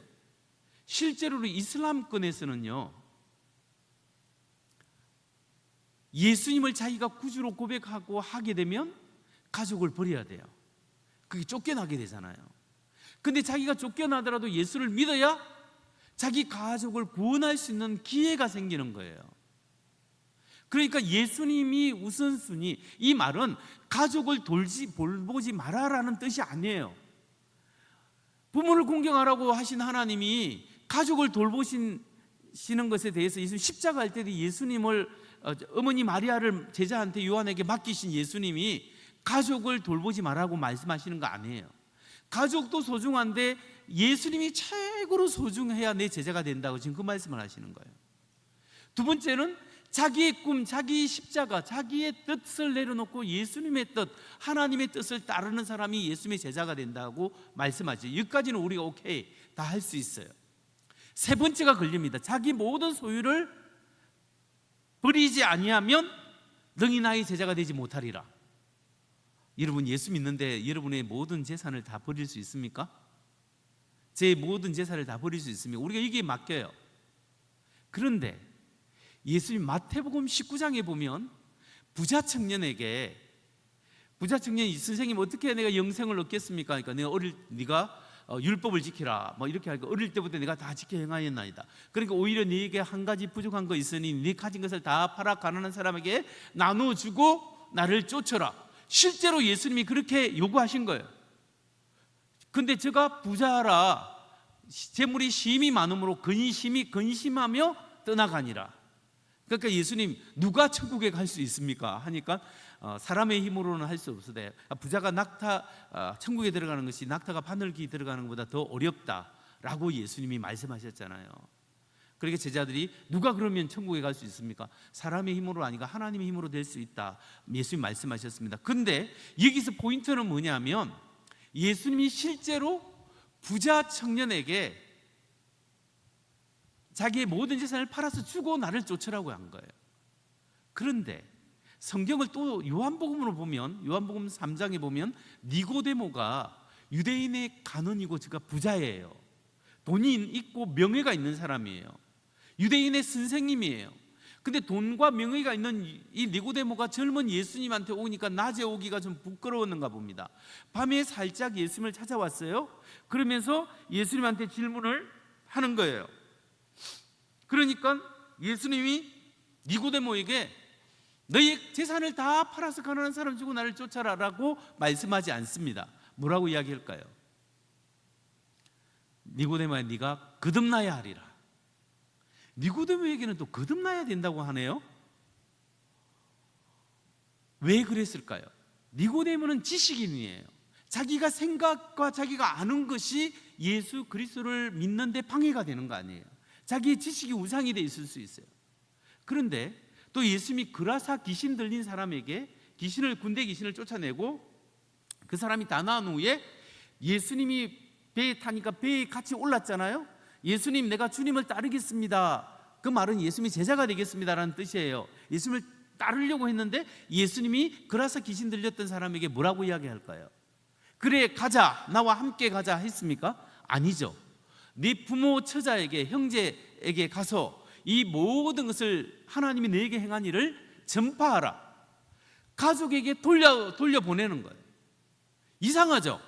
C: 실제로는 이슬람권에서는요, 예수님을 자기가 구주로 고백하고 하게 되면 가족을 버려야 돼요. 그게 쫓겨나게 되잖아요. 근데 자기가 쫓겨나더라도 예수를 믿어야 자기 가족을 구원할 수 있는 기회가 생기는 거예요. 그러니까 예수님이 우선순위, 이 말은 가족을 돌보지 마라라는 뜻이 아니에요. 부모를 공경하라고 하신 하나님이 가족을 돌보시는 것에 대해서 예수님 십자가 할 때도 예수님을, 어머니 마리아를 제자한테 요한에게 맡기신 예수님이 가족을 돌보지 말라고 말씀하시는 거 아니에요. 가족도 소중한데 예수님이 최고로 소중해야 내 제자가 된다고 지금 그 말씀을 하시는 거예요. 두 번째는 자기의 꿈, 자기의 십자가, 자기의 뜻을 내려놓고 예수님의 뜻, 하나님의 뜻을 따르는 사람이 예수님의 제자가 된다고 말씀하죠. 여기까지는 우리가 오케이, 다 할 수 있어요. 세 번째가 걸립니다. 자기 모든 소유를 버리지 아니하면 능히 나의 제자가 되지 못하리라. 여러분, 예수 믿는데 여러분의 모든 재산을 다 버릴 수 있습니까? 제 모든 재산을 다 버릴 수 있습니까? 우리가 이게 맡겨요. 그런데 예수님 마태복음 19장에 보면 부자 청년이 선생님 어떻게 내가 영생을 얻겠습니까? 그러니까 네가 율법을 지키라 뭐 이렇게 하니까 어릴 때부터 내가 다 지켜 행하였나이다. 그러니까 오히려 네게 한 가지 부족한 거 있으니 네 가진 것을 다 팔아 가난한 사람에게 나눠주고 나를 쫓아라. 실제로 예수님이 그렇게 요구하신 거예요. 근데 제가 부자라 재물이 심히 많음으로 근심하며 떠나가니라. 그러니까 예수님 누가 천국에 갈 수 있습니까? 하니까 사람의 힘으로는 할 수 없으되 부자가 천국에 들어가는 것이 낙타가 바늘기 들어가는 것보다 더 어렵다라고 예수님이 말씀하셨잖아요. 그러니까 제자들이 누가 그러면 천국에 갈 수 있습니까? 사람의 힘으로 아니라 하나님의 힘으로 될 수 있다. 예수님 말씀하셨습니다. 근데 여기서 포인트는 뭐냐면 예수님이 실제로 부자 청년에게 자기의 모든 재산을 팔아서 주고 나를 쫓으라고 한 거예요. 그런데 성경을 또 요한복음으로 보면 요한복음 3장에 보면 니고데모가 유대인의 간원이고 제가 부자예요. 돈이 있고 명예가 있는 사람이에요. 유대인의 선생님이에요. 근데 돈과 명예가 있는 이 니고데모가 젊은 예수님한테 오니까 낮에 오기가 좀 부끄러웠는가 봅니다. 밤에 살짝 예수님을 찾아왔어요. 그러면서 예수님한테 질문을 하는 거예요. 그러니까 예수님이 니고데모에게 너희 재산을 다 팔아서 가난한 사람 주고 나를 쫓아라 라고 말씀하지 않습니다. 뭐라고 이야기할까요? 니고데모야 네가 거듭나야 하리라. 니고데모에게는 또 거듭나야 된다고 하네요. 왜 그랬을까요? 니고데모는 지식인이에요. 자기가 생각과 자기가 아는 것이 예수 그리스도를 믿는 데 방해가 되는 거 아니에요. 자기의 지식이 우상이 돼 있을 수 있어요. 그런데 또 예수님이 그라사 귀신 들린 사람에게 군대 귀신을 쫓아내고 그 사람이 다 나은 후에 예수님이 배에 타니까 배에 같이 올랐잖아요. 예수님 내가 주님을 따르겠습니다. 그 말은 예수님이 제자가 되겠습니다라는 뜻이에요. 예수님을 따르려고 했는데 예수님이 그라사 귀신 들렸던 사람에게 뭐라고 이야기할까요? 그래 가자, 나와 함께 가자 했습니까? 아니죠. 네 부모 처자에게 형제에게 가서 이 모든 것을 하나님이 너에게 행한 일을 전파하라. 가족에게 돌려보내는 거예요. 이상하죠?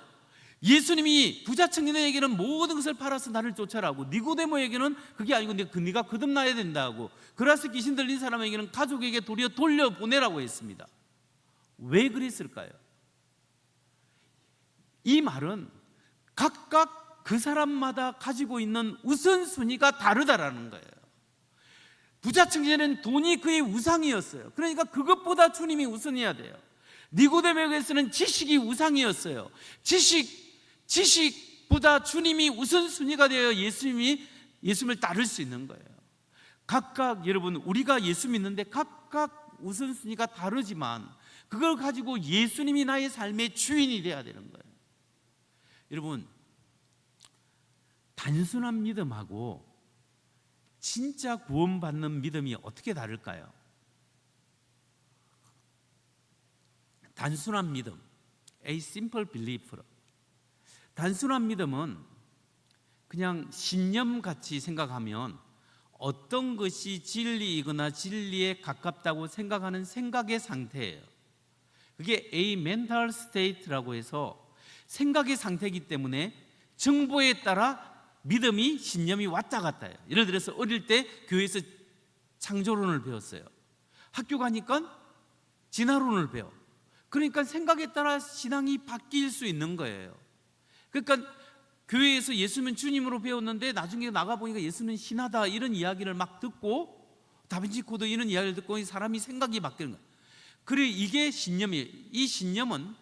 C: 예수님이 부자 청년에게는 모든 것을 팔아서 나를 쫓아라고, 니고데모에게는 그게 아니고 네가 거듭나야 된다고, 그라사 귀신 들린 사람에게는 가족에게 돌려보내라고 했습니다. 왜 그랬을까요? 이 말은 각각 그 사람마다 가지고 있는 우선순위가 다르다라는 거예요. 부자 청년은 돈이 그의 우상이었어요. 그러니까 그것보다 주님이 우선해야 돼요. 니고데모에게서는 지식이 우상이었어요. 지식보다 주님이 우선순위가 되어 예수님을 따를 수 있는 거예요. 각각 여러분 우리가 예수 믿는데 각각 우선순위가 다르지만 그걸 가지고 예수님이 나의 삶의 주인이 되어야 되는 거예요. 여러분 단순한 믿음하고 진짜 구원받는 믿음이 어떻게 다를까요? 단순한 믿음, a simple belief. 단순한 믿음은 그냥 신념같이 생각하면 어떤 것이 진리이거나 진리에 가깝다고 생각하는 생각의 상태예요. 그게 a mental state라고 해서 생각의 상태이기 때문에 정보에 따라 믿음이 신념이 왔다 갔다 해요. 예를 들어서 어릴 때 교회에서 창조론을 배웠어요. 학교 가니까 진화론을 배워. 그러니까 생각에 따라 신앙이 바뀔 수 있는 거예요. 그러니까 교회에서 예수는 주님으로 배웠는데 나중에 나가보니까 예수는 신하다 이런 이야기를 막 듣고 다빈치 코드 이런 이야기를 듣고 사람이 생각이 바뀌는 거예요. 그래 이게 신념이에요. 이 신념은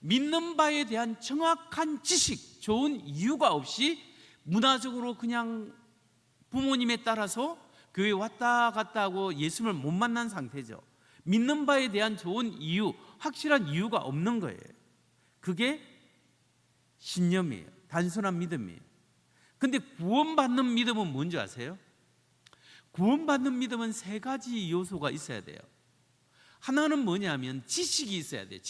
C: 믿는 바에 대한 정확한 지식, 좋은 이유가 없이 문화적으로 그냥 부모님에 따라서 교회 왔다 갔다 하고 예수를 못 만난 상태죠. 믿는 바에 대한 좋은 이유, 확실한 이유가 없는 거예요. 그게 신념이에요. 단순한 믿음이에요. 근데 구원받는 믿음은 뭔지 아세요? 구원받는 믿음은 세 가지 요소가 있어야 돼요. 하나는 뭐냐면 지식이 있어야 돼요.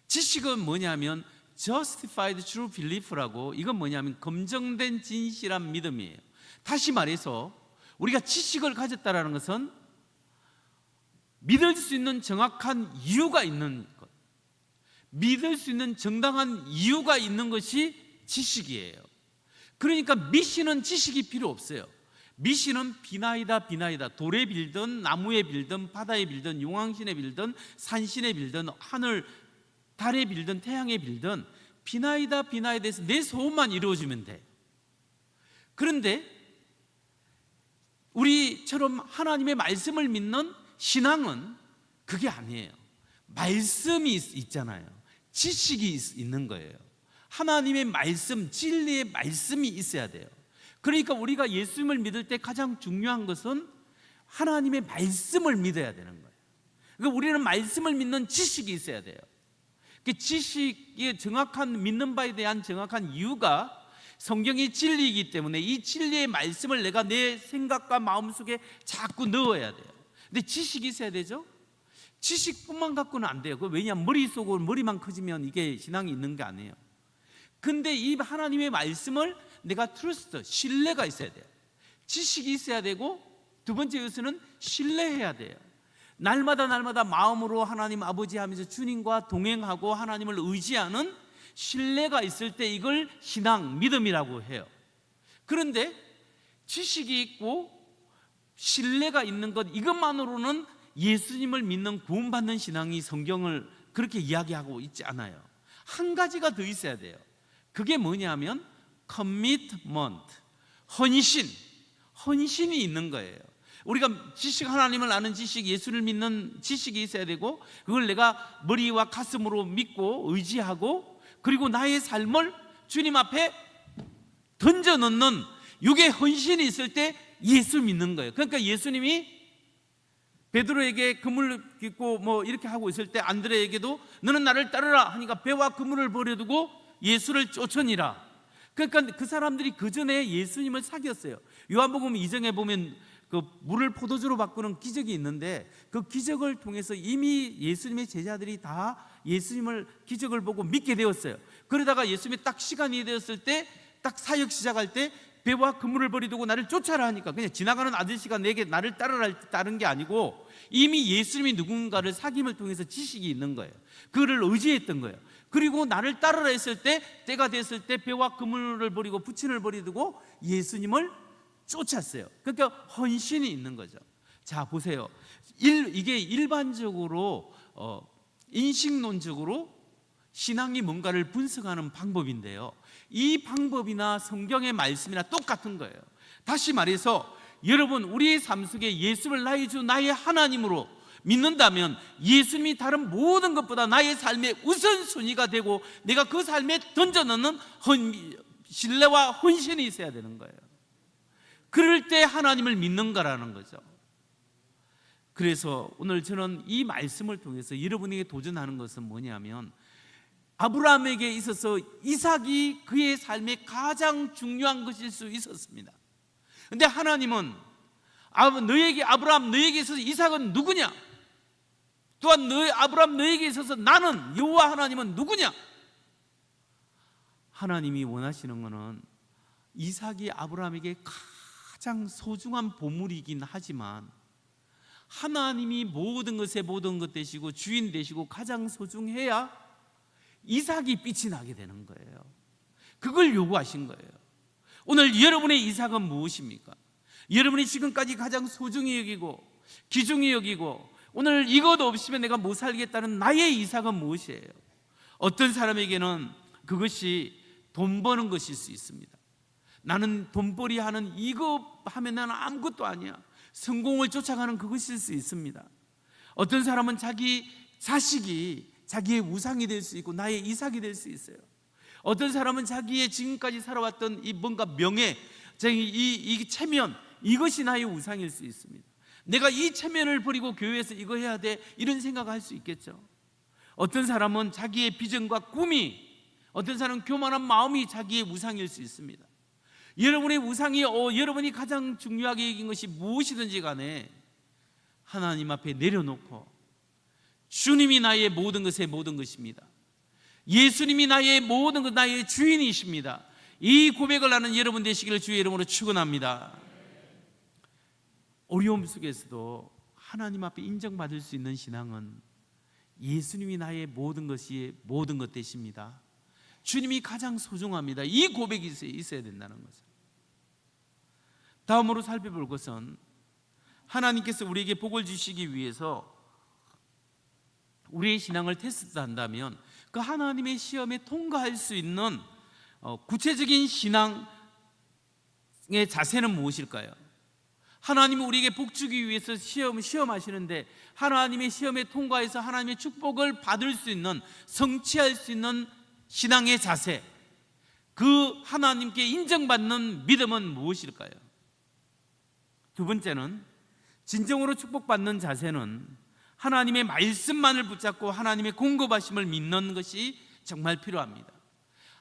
C: 지식은 뭐냐면 justified true belief라고, 이건 뭐냐면 검증된 진실한 믿음이에요. 다시 말해서 우리가 지식을 가졌다는 것은 믿을 수 있는 정확한 이유가 있는 것, 믿을 수 있는 정당한 이유가 있는 것이 지식이에요. 그러니까 미신은 지식이 필요 없어요. 미신은 비나이다. 돌에 빌든 나무에 빌든 바다에 빌든 용왕신에 빌든 산신에 빌든 하늘 달에 빌든 태양에 빌든 비나이다에 대해서 내 소원만 이루어지면 돼. 그런데 우리처럼 하나님의 말씀을 믿는 신앙은 그게 아니에요. 말씀이 있잖아요. 지식이 있는 거예요. 하나님의 말씀, 진리의 말씀이 있어야 돼요. 그러니까 우리가 예수님을 믿을 때 가장 중요한 것은 하나님의 말씀을 믿어야 되는 거예요. 그러니까 우리는 말씀을 믿는 지식이 있어야 돼요. 그 지식의 정확한 믿는 바에 대한 정확한 이유가 성경이 진리이기 때문에 이 진리의 말씀을 내가 내 생각과 마음속에 자꾸 넣어야 돼요. 근데 지식이 있어야 되죠. 지식뿐만 갖고는 안 돼요. 왜냐하면 머릿속으로 머리만 커지면 이게 신앙이 있는 게 아니에요. 근데 이 하나님의 말씀을 내가 트러스트, 신뢰가 있어야 돼요. 지식이 있어야 되고, 두 번째 요소는 신뢰해야 돼요. 날마다 마음으로 하나님 아버지 하면서 주님과 동행하고 하나님을 의지하는 신뢰가 있을 때 이걸 신앙, 믿음이라고 해요. 그런데 지식이 있고 신뢰가 있는 것, 이것만으로는 예수님을 믿는 구원받는 신앙이 성경을 그렇게 이야기하고 있지 않아요. 한 가지가 더 있어야 돼요. 그게 뭐냐면 commitment, 헌신이 있는 거예요. 우리가 지식, 하나님을 아는 지식, 예수를 믿는 지식이 있어야 되고, 그걸 내가 머리와 가슴으로 믿고 의지하고, 그리고 나의 삶을 주님 앞에 던져놓는 이게 헌신이 있을 때 예수 믿는 거예요. 그러니까 예수님이 베드로에게 그물 깃고 뭐 이렇게 하고 있을 때 안드레에게도 너는 나를 따르라 하니까 배와 그물을 버려두고 예수를 쫓으니라. 그러니까 그 사람들이 그 전에 예수님을 사귀었어요. 요한복음 2장에 보면 그 물을 포도주로 바꾸는 기적이 있는데, 그 기적을 통해서 이미 예수님의 제자들이 다 예수님을 기적을 보고 믿게 되었어요. 그러다가 예수님이 딱 시간이 되었을 때, 딱 사역 시작할 때 배와 그물을 버리두고 나를 쫓아라 하니까 그냥 지나가는 아저씨가 내게 나를 따른 게 아니고 이미 예수님이 누군가를 사귐을 통해서 지식이 있는 거예요. 그를 의지했던 거예요. 그리고 나를 따르라 했을 때, 때가 됐을 때 배와 그물을 버리고 부친을 버리두고 예수님을 쫓았어요. 그러니까 헌신이 있는 거죠. 자, 보세요. 이게 일반적으로 인식론적으로 신앙이 뭔가를 분석하는 방법인데요, 이 방법이나 성경의 말씀이나 똑같은 거예요. 다시 말해서 여러분, 우리의 삶 속에 예수를 나의 주, 나의 하나님으로 믿는다면 예수님이 다른 모든 것보다 나의 삶의 우선순위가 되고 내가 그 삶에 던져넣는 신뢰와 헌신이 있어야 되는 거예요. 그럴 때 하나님을 믿는 거라는 거죠. 그래서 오늘 저는 이 말씀을 통해서 여러분에게 도전하는 것은 뭐냐면, 아브라함에게 있어서 이삭이 그의 삶의 가장 중요한 것일 수 있었습니다. 그런데 하나님은 아브라함 너에게 있어서 이삭은 누구냐? 또한 아브라함 너에게 있어서 나는 여호와 하나님은 누구냐? 하나님이 원하시는 것은 이삭이 아브라함에게 가장 소중한 보물이긴 하지만 하나님이 모든 것의 모든 것 되시고 주인 되시고 가장 소중해야 이삭이 빛이 나게 되는 거예요. 그걸 요구하신 거예요. 오늘 여러분의 이삭은 무엇입니까? 여러분이 지금까지 가장 소중히 여기고 귀중히 여기고 오늘 이것 없이면 내가 못 살겠다는 나의 이삭은 무엇이에요? 어떤 사람에게는 그것이 돈 버는 것일 수 있습니다. 나는 돈벌이 하는 이거 하면 나는 아무것도 아니야. 성공을 쫓아가는 그것일 수 있습니다. 어떤 사람은 자기 자식이 자기의 우상이 될 수 있고 나의 이삭이 될 수 있어요. 어떤 사람은 자기의 지금까지 살아왔던 이 뭔가 명예, 이 체면, 이것이 나의 우상일 수 있습니다. 내가 이 체면을 버리고 교회에서 이거 해야 돼, 이런 생각을 할 수 있겠죠. 어떤 사람은 자기의 비전과 꿈이, 어떤 사람은 교만한 마음이 자기의 우상일 수 있습니다. 여러분의 우상이 여러분이 가장 중요하게 여긴 것이 무엇이든지 간에 하나님 앞에 내려놓고 주님이 나의 모든 것의 모든 것입니다. 예수님이 나의 모든 것, 나의 주인이십니다. 이 고백을 하는 여러분 되시기를 주의 이름으로 축원합니다. 어려움 속에서도 하나님 앞에 인정받을 수 있는 신앙은 예수님이 나의 모든 것이 모든 것 되십니다. 주님이 가장 소중합니다. 이 고백이 있어야 된다는 것을. 다음으로 살펴볼 것은 하나님께서 우리에게 복을 주시기 위해서 우리의 신앙을 테스트한다면 그 하나님의 시험에 통과할 수 있는 구체적인 신앙의 자세는 무엇일까요? 하나님은 우리에게 복 주기 위해서 시험하시는데 하나님의 시험에 통과해서 하나님의 축복을 받을 수 있는, 성취할 수 있는 신앙의 자세, 그 하나님께 인정받는 믿음은 무엇일까요? 두 번째는 진정으로 축복받는 자세는 하나님의 말씀만을 붙잡고 하나님의 공급하심을 믿는 것이 정말 필요합니다.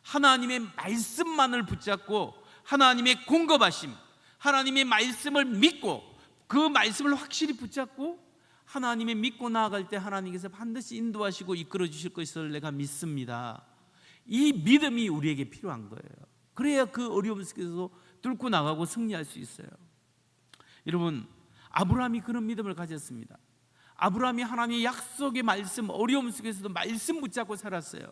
C: 하나님의 말씀만을 붙잡고 하나님의 공급하심, 하나님의 말씀을 믿고 그 말씀을 확실히 붙잡고 하나님의 믿고 나아갈 때 하나님께서 반드시 인도하시고 이끌어 주실 것을 내가 믿습니다. 이 믿음이 우리에게 필요한 거예요. 그래야 그 어려움 속에서 뚫고 나가고 승리할 수 있어요. 여러분, 아브라함이 그런 믿음을 가졌습니다. 아브라함이 하나님의 약속의 말씀, 어려움 속에서도 말씀 붙잡고 살았어요.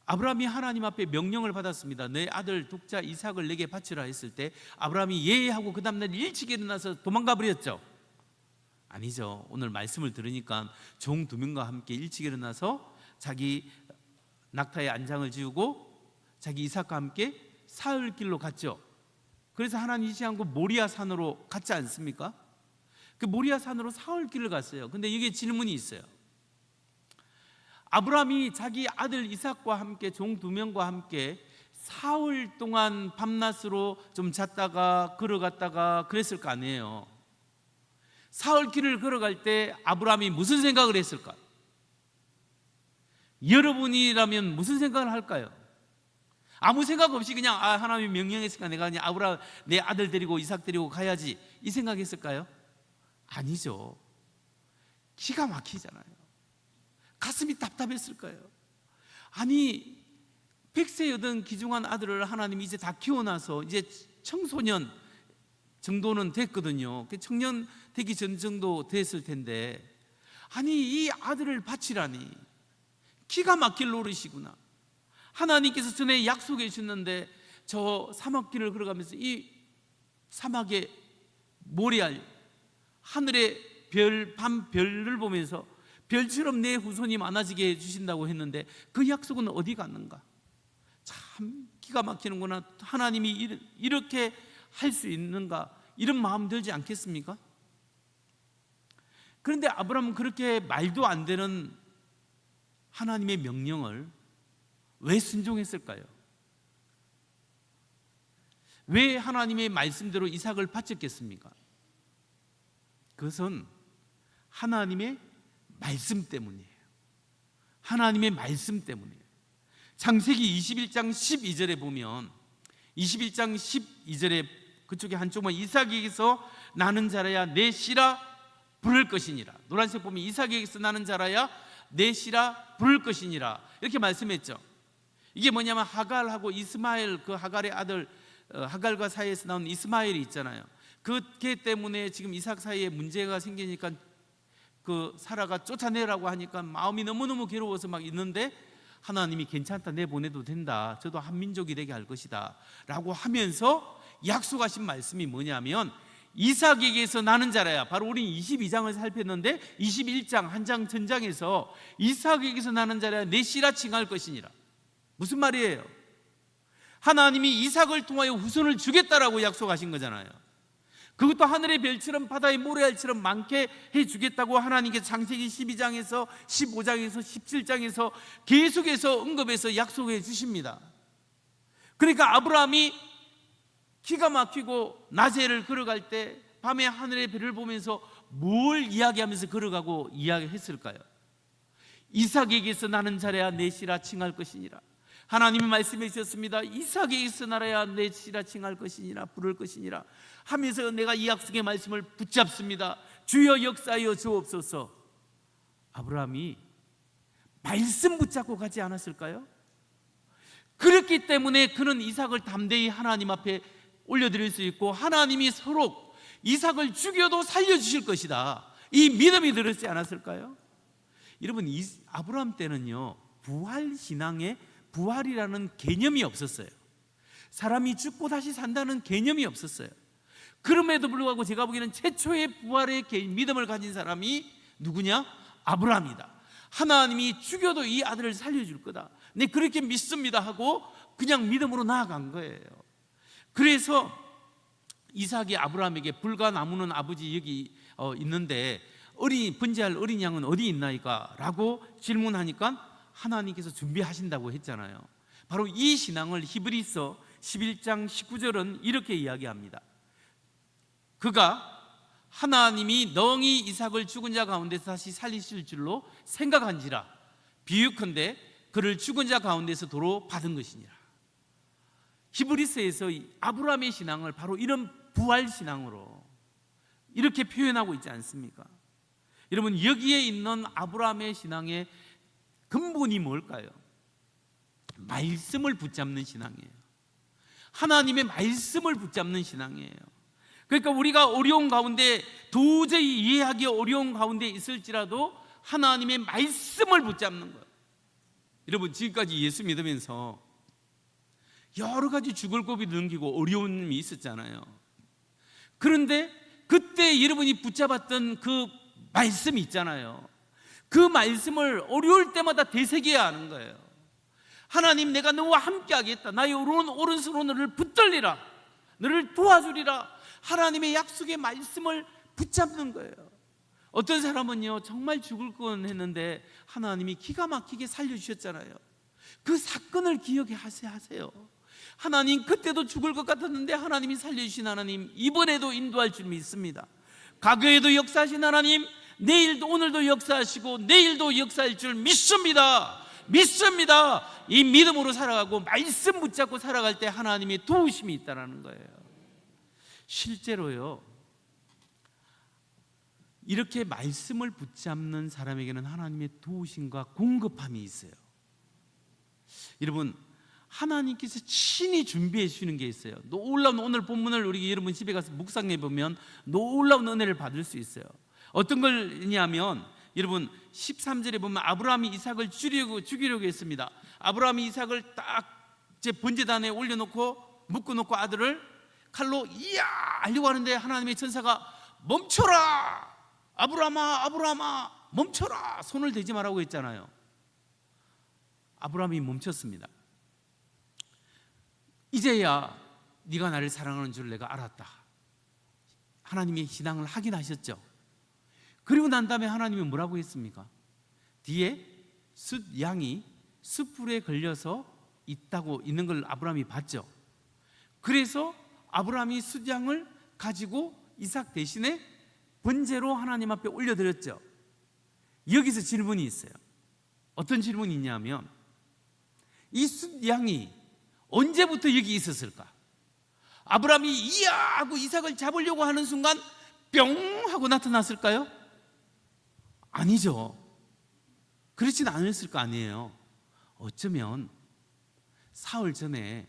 C: 아브라함이 하나님 앞에 명령을 받았습니다. 내 아들 독자 이삭을 내게 바치라 했을 때 아브라함이 예하고 그 다음날 일찍 일어나서 도망가 버렸죠? 아니죠. 오늘 말씀을 들으니까 종 2명과 함께 일찍 일어나서 자기 낙타에 안장을 지우고 자기 이삭과 함께 사흘길로 갔죠. 그래서 하나님 잊지 않고 모리아 산으로 갔지 않습니까? 그 모리아 산으로 사흘길을 갔어요. 근데 이게 질문이 있어요. 아브라함이 자기 아들 이삭과 함께 종 2명과 함께 사흘 동안 밤낮으로 좀 잤다가 걸어갔다가 그랬을 거 아니에요. 사흘 길을 걸어갈 때 아브라함이 무슨 생각을 했을까? 여러분이라면 무슨 생각을 할까요? 아무 생각 없이 그냥 하나님이 명령했으니까 내가 그냥 아브라함 내 아들 데리고 이삭 데리고 가야지 이 생각했을까요? 아니죠. 기가 막히잖아요. 가슴이 답답했을 거예요. 아니 100세 여든 귀중한 아들을 하나님이 이제 다 키워놔서 이제 청소년 정도는 됐거든요. 청년 되기 전 정도 됐을 텐데 아니 이 아들을 바치라니 기가 막힐 노릇이구나. 하나님께서 전에 약속해 주셨는데 저 사막길을 걸어가면서 이 사막의 모래알 하늘의 별, 밤 별을 보면서 별처럼 내 후손이 많아지게 해주신다고 했는데 그 약속은 어디 갔는가? 참 기가 막히는구나. 하나님이 이렇게 할 수 있는가? 이런 마음 들지 않겠습니까? 그런데 아브라함은 그렇게 말도 안 되는 하나님의 명령을 왜 순종했을까요? 왜 하나님의 말씀대로 이삭을 바쳤겠습니까? 그것은 하나님의 말씀 때문이에요. 하나님의 말씀 때문이에요. 창세기 21장 12절에 보면 21장 12절에 그쪽에 한쪽만 이삭에게서 나는 자라야 내 씨라 부를 것이니라. 노란색 보면 이삭에게서 나는 자라야 내 씨라 부를 것이니라 이렇게 말씀했죠. 이게 뭐냐면 하갈하고 이스마엘 그 하갈의 아들 하갈과 사이에서 나온 이스마엘이 있잖아요. 그걔 때문에 지금 이삭 사이에 문제가 생기니까 그 사라가 쫓아내라고 하니까 마음이 너무너무 괴로워서 막 있는데 하나님이 괜찮다 내보내도 된다 저도 한 민족이 되게 할 것이다 라고 하면서 약속하신 말씀이 뭐냐면 이삭에게서 나는 자라야 바로 우리 22장을 살폈는데 21장 한 장 전장에서 이삭에게서 나는 자라야 내 씨라 칭할 것이니라. 무슨 말이에요? 하나님이 이삭을 통하여 후손을 주겠다라고 약속하신 거잖아요. 그것도 하늘의 별처럼 바다의 모래알처럼 많게 해주겠다고 하나님께 창세기 12장에서 15장에서 17장에서 계속해서 언급해서 약속해 주십니다. 그러니까 아브라함이 기가 막히고 낮에를 걸어갈 때 밤에 하늘의 별을 보면서 뭘 이야기하면서 걸어가고 이야기했을까요? 이삭에게서 나는 자라야 내 씨라 칭할 것이니라. 하나님이 말씀해 주셨습니다. 이삭에게서 나라야 내 씨라 칭할 것이니라 부를 것이니라 하면서 내가 이 약속의 말씀을 붙잡습니다. 주여 역사하여 주옵소서. 아브라함이 말씀 붙잡고 가지 않았을까요? 그렇기 때문에 그는 이삭을 담대히 하나님 앞에 올려드릴 수 있고, 하나님이 서로 이삭을 죽여도 살려주실 것이다, 이 믿음이 들었지 않았을까요? 여러분, 아브라함 때는요, 부활신앙에 부활이라는 개념이 없었어요. 사람이 죽고 다시 산다는 개념이 없었어요. 그럼에도 불구하고 제가 보기에는 최초의 부활의 믿음을 가진 사람이 누구냐? 아브라함이다. 하나님이 죽여도 이 아들을 살려줄 거다, 네 그렇게 믿습니다 하고 그냥 믿음으로 나아간 거예요. 그래서 이삭이 아브라함에게 불과 나무는 아버지 여기 있는데 번제할 어린 양은 어디 있나이까? 라고 질문하니까 하나님께서 준비하신다고 했잖아요. 바로 이 신앙을 히브리서 11장 19절은 이렇게 이야기합니다. 그가 하나님이 너희 이삭을 죽은 자 가운데서 다시 살리실 줄로 생각한지라 비유컨대 그를 죽은 자 가운데서 도로 받은 것이니라. 히브리서에서 아브라함의 신앙을 바로 이런 부활 신앙으로 이렇게 표현하고 있지 않습니까? 여러분, 여기에 있는 아브라함의 신앙의 근본이 뭘까요? 말씀을 붙잡는 신앙이에요. 하나님의 말씀을 붙잡는 신앙이에요. 그러니까 우리가 어려운 가운데, 도저히 이해하기 어려운 가운데 있을지라도 하나님의 말씀을 붙잡는 거예요. 여러분, 지금까지 예수 믿으면서 여러 가지 죽을 고비 넘기고 어려움이 있었잖아요. 그런데 그때 여러분이 붙잡았던 그 말씀이 있잖아요. 그 말씀을 어려울 때마다 되새겨야 하는 거예요. 하나님, 내가 너와 함께 하겠다, 나의 오른손으로 너를 붙들리라, 너를 도와주리라, 하나님의 약속의 말씀을 붙잡는 거예요. 어떤 사람은요, 정말 죽을 건 했는데 하나님이 기가 막히게 살려주셨잖아요. 그 사건을 기억하세요. 하나님, 그때도 죽을 것 같았는데 하나님이 살려주신 하나님, 이번에도 인도할 줄 믿습니다. 과거에도 역사하신 하나님, 내일도 오늘도 역사하시고 내일도 역사할 줄 믿습니다. 이 믿음으로 살아가고 말씀 붙잡고 살아갈 때 하나님의 도우심이 있다는 거예요. 실제로요, 이렇게 말씀을 붙잡는 사람에게는 하나님의 도우심과 공급함이 있어요. 여러분, 하나님께서 친히 준비해 주시는 게 있어요. 놀라운, 오늘 본문을 우리 여러분 집에 가서 묵상해 보면 놀라운 은혜를 받을 수 있어요. 어떤 걸냐면, 여러분 13절에 보면 아브라함이 이삭을 죽이려고 했습니다. 아브라함이 이삭을 딱 제 번제단에 올려놓고 묶어놓고 아들을 칼로 이야 하려고 하는데 하나님의 천사가 멈춰라, 아브라함아 멈춰라, 손을 대지 말라고 했잖아요. 아브라함이 멈췄습니다. 이제야 네가 나를 사랑하는 줄 내가 알았다. 하나님의 신앙을 확인하셨죠. 그리고 난 다음에 하나님이 뭐라고 했습니까? 뒤에 양이 숯불에 걸려서 있는 걸 아브라함이 봤죠. 그래서 아브라함이 숫양을 가지고 이삭 대신에 번제로 하나님 앞에 올려드렸죠. 여기서 질문이 있어요. 어떤 질문이 있냐면, 이 숫양이 언제부터 여기 있었을까? 아브라함이 이야 하고 이삭을 잡으려고 하는 순간 뿅 하고 나타났을까요? 아니죠. 그렇진 않았을 거 아니에요. 어쩌면 사흘 전에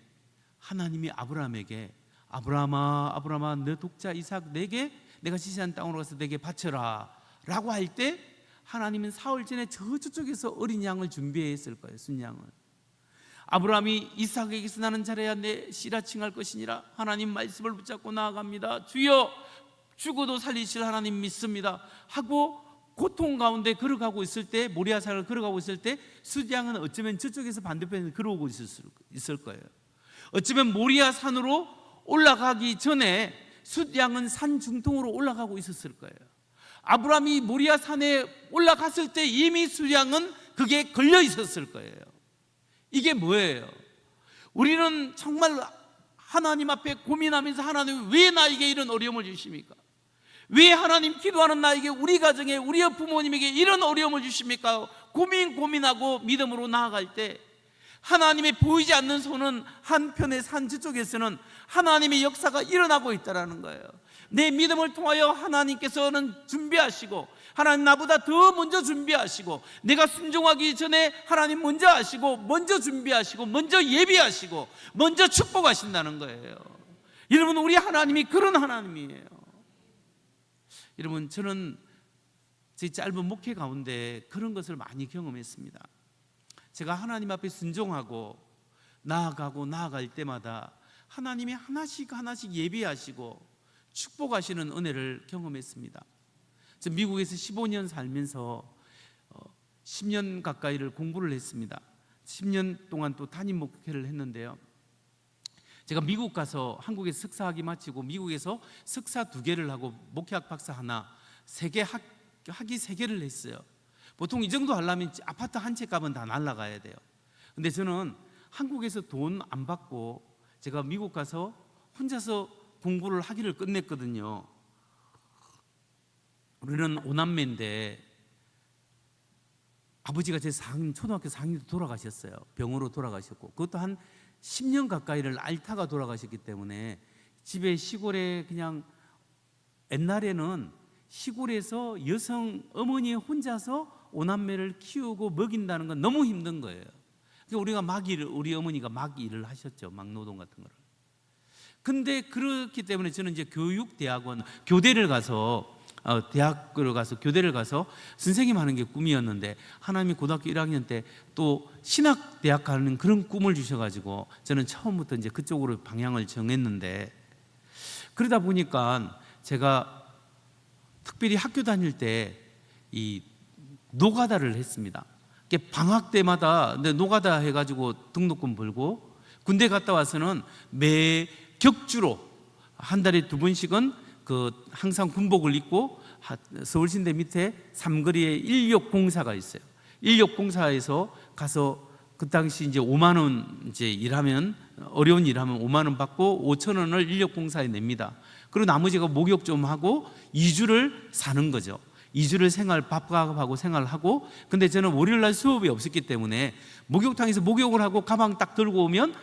C: 하나님이 아브라함에게 아브라함아 너 독자 이삭 내가 지시한 땅으로 가서 내게 바쳐라 라고 할 때 하나님은 사흘 전에 저쪽에서 어린 양을 준비했을 거예요. 순양을. 아브라함이 이삭에게서 나는 자라야 내 씨라 칭할 것이니라. 하나님 말씀을 붙잡고 나아갑니다. 주여 죽어도 살리실 하나님 믿습니다 하고 고통 가운데 걸어가고 있을 때, 모리아산을 걸어가고 있을 때 숫양은 어쩌면 저쪽에서 반대편에 걸어오고 있을 거예요. 어쩌면 모리아산으로 올라가기 전에 숫양은 산 중통으로 올라가고 있었을 거예요. 아브라함이 모리아산에 올라갔을 때 이미 숫양은 그게 걸려 있었을 거예요. 이게 뭐예요? 우리는 정말 하나님 앞에 고민하면서, 하나님 왜 나에게 이런 어려움을 주십니까? 왜 하나님 기도하는 나에게, 우리 가정에, 우리 부모님에게 이런 어려움을 주십니까? 고민하고 믿음으로 나아갈 때 하나님의 보이지 않는 손은 한편의 산 저쪽에서는 하나님의 역사가 일어나고 있다는 거예요. 내 믿음을 통하여 하나님께서는 준비하시고, 하나님 나보다 더 먼저 준비하시고, 내가 순종하기 전에 하나님 먼저 하시고, 먼저 준비하시고, 먼저 예비하시고, 먼저 축복하신다는 거예요. 여러분, 우리 하나님이 그런 하나님이에요. 여러분, 저는 제 짧은 목회 가운데 그런 것을 많이 경험했습니다. 제가 하나님 앞에 순종하고 나아갈 때마다 하나님이 하나씩 하나씩 예비하시고 축복하시는 은혜를 경험했습니다. 저 미국에서 15년 살면서 10년 가까이를 공부를 했습니다. 10년 동안 또 담임 목회를 했는데요, 제가 미국 가서 한국에서 석사학위 마치고 미국에서 석사 2개를 하고 목회학 박사 하나, 3개 학위 3개를 했어요. 보통 이 정도 하려면 아파트 한 채 값은 다 날라가야 돼요. 근데 저는 한국에서 돈 안 받고 제가 미국 가서 혼자서 공부를 학위를 끝냈거든요. 우리는 5남매인데 아버지가 제 초등학교 4학년 때 돌아가셨어요. 병으로 돌아가셨고, 그것도 한 10년 가까이를 앓다가 돌아가셨기 때문에 집에 시골에 그냥, 옛날에는 시골에서 여성 어머니 혼자서 5남매를 키우고 먹인다는 건 너무 힘든 거예요. 그러니까 우리 어머니가 막 일을 하셨죠. 막 노동 같은 거를. 근데 그렇기 때문에 저는 이제 교육대학원 교대를 가서 대학교를 가서 교대를 가서 선생님 하는 게 꿈이었는데, 하나님이 고등학교 1학년 때 또 신학대학 가는 그런 꿈을 주셔가지고 저는 처음부터 이제 그쪽으로 방향을 정했는데, 그러다 보니까 제가 특별히 학교 다닐 때 이 노가다를 했습니다. 방학 때마다 노가다 해가지고 등록금 벌고, 군대 갔다 와서는 매 격주로 한 달에 2번씩은 항상 군복을 입고 서울신대 밑에 삼거리에 인력공사가 있어요. 인력공사에서 가서 그 당시 이제 5만 원 이제 일하면, 어려운 일하면 5만 원 받고 5천 원을 인력공사에 냅니다. 그리고 나머지가 목욕 좀 하고 2주를 사는 거죠. 2주를 밥하고 생활하고. 근데 저는 월요일 날 수업이 없었기 때문에 목욕탕에서 목욕을 하고 가방 딱 들고 오면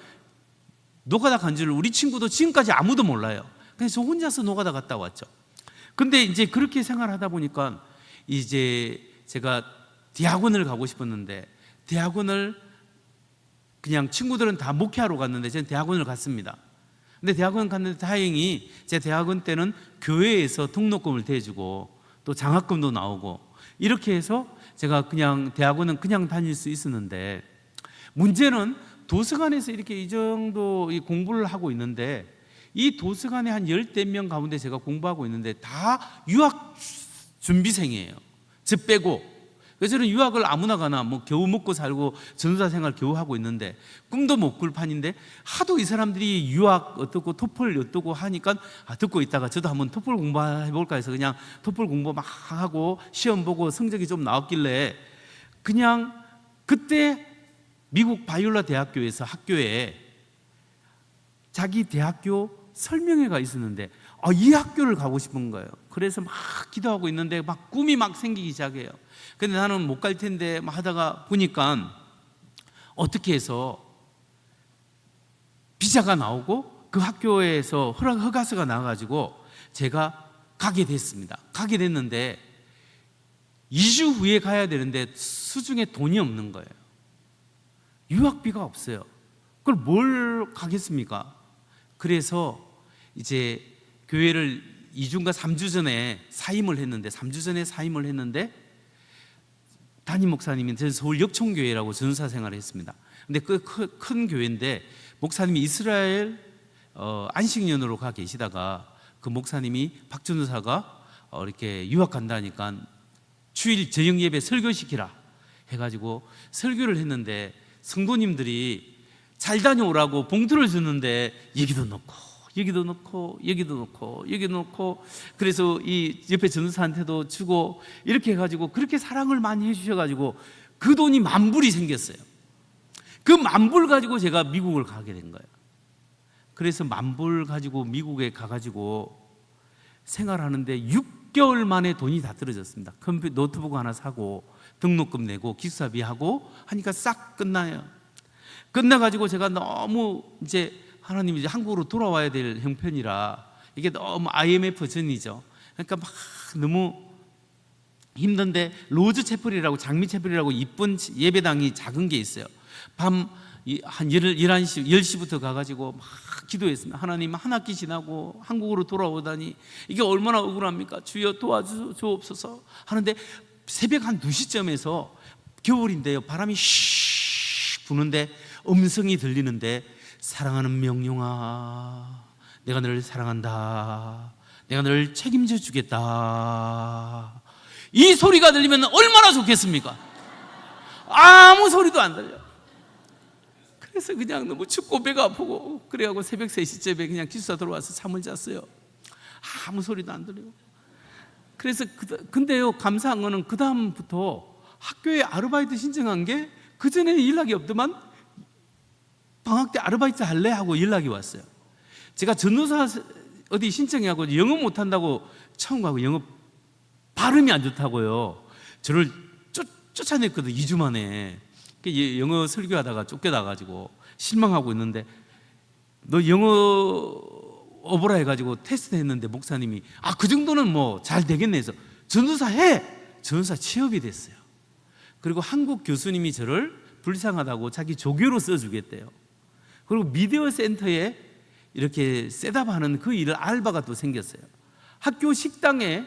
C: 노가다 간 줄 우리 친구도 지금까지 아무도 몰라요. 그래서 저 혼자서 노가다 갔다 왔죠. 근데 이제 그렇게 생활하다 보니까 이제 제가 대학원을 가고 싶었는데, 대학원을 그냥 친구들은 다 목회하러 갔는데 저는 대학원을 갔습니다. 근데 대학원 갔는데 다행히 제 대학원 때는 교회에서 등록금을 대주고 또 장학금도 나오고, 이렇게 해서 제가 그냥 대학원은 그냥 다닐 수 있었는데, 문제는 도서관에서 이렇게 이 정도 공부를 하고 있는데, 이 도서관에 한 10명 가운데 제가 공부하고 있는데 다 유학 준비생이에요. 저 빼고. 그래서 저는 유학을 아무나 가나 뭐 겨우 먹고 살고 전도사 생활 겨우 하고 있는데 꿈도 못 꿀 판인데, 하도 이 사람들이 유학 어떻고 토플 어떻고 하니까 듣고 있다가 저도 한번 토플 공부해볼까 해서 그냥 토플 공부 막 하고 시험 보고 성적이 좀 나왔길래, 그냥 그때 미국 바이올라 대학교에서 학교에 자기 대학교 설명회가 있었는데 이 학교를 가고 싶은 거예요. 그래서 막 기도하고 있는데 막 꿈이 막 생기기 시작해요. 근데 나는 못 갈 텐데 막 하다가 보니까 어떻게 해서 비자가 나오고 그 학교에서 허가서가 나와가지고 제가 가게 됐습니다. 가게 됐는데 2주 후에 가야 되는데 수중에 돈이 없는 거예요. 유학비가 없어요. 그걸 뭘 가겠습니까? 그래서 이제 교회를 2주인가 3주 전에 사임을 했는데 담임 목사님이, 저는 서울 역총교회라고 전사 생활을 했습니다. 근데 그 큰 교회인데 목사님이 이스라엘 안식년으로 가 계시다가 그 목사님이 박 전도사가 이렇게 유학 간다니까 주일 저녁 예배 설교시키라 해가지고 설교를 했는데, 성도님들이 잘 다녀오라고 봉투를 주는데 여기도 넣고 그래서 이 옆에 전도사한테도 주고 이렇게 해가지고 그렇게 사랑을 많이 해주셔가지고 그 돈이 10,000불이 생겼어요. 그 10,000불 가지고 제가 미국을 가게 된 거예요. 그래서 10,000불 가지고 미국에 가가지고 생활하는데 6개월 만에 돈이 다 떨어졌습니다. 노트북 하나 사고 등록금 내고 기숙사비 하고 하니까 싹 끝나요. 끝나가지고 제가 너무 이제 하나님이 이제 한국으로 돌아와야 될 형편이라 이게 너무 IMF 전이죠. 그러니까 막 너무 힘든데 로즈 채플이라고 장미 채플이라고 이쁜 예배당이 작은 게 있어요. 밤 한 11시, 10시부터 가가지고 막 기도했습니다. 하나님 한 학기 지나고 한국으로 돌아오다니 이게 얼마나 억울합니까? 주여 도와주옵소서 하는데 새벽 한 2시쯤에서 겨울인데요, 바람이 쉬 부는데 음성이 들리는데 사랑하는 명령아, 내가 너를 사랑한다, 내가 너를 책임져 주겠다. 이 소리가 들리면 얼마나 좋겠습니까? 아무 소리도 안 들려. 그래서 그냥 너무 춥고 배가 아프고 그래가지고 새벽 3시쯤에 그냥 기숙사 들어와서 잠을 잤어요. 아무 소리도 안 들려요. 그래서 근데요, 감사한 거는 그 다음부터 학교에 아르바이트 신청한 게 그전에는 연락이 없더만 방학 때 아르바이트 할래? 하고 연락이 왔어요. 제가 전도사 어디 신청해하고 영어 못한다고 처음 가고 영어 발음이 안 좋다고요. 저를 쫓아냈거든, 2주 만에. 영어 설교하다가 쫓겨나가지고 실망하고 있는데 너 영어 어보라 해가지고 테스트 했는데 목사님이 그 정도는 뭐 잘 되겠네 해서 전도사 해! 전도사 취업이 됐어요. 그리고 한국 교수님이 저를 불쌍하다고 자기 조교로 써주겠대요. 그리고 미디어 센터에 이렇게 셋업하는 그 일을 알바가 또 생겼어요. 학교 식당에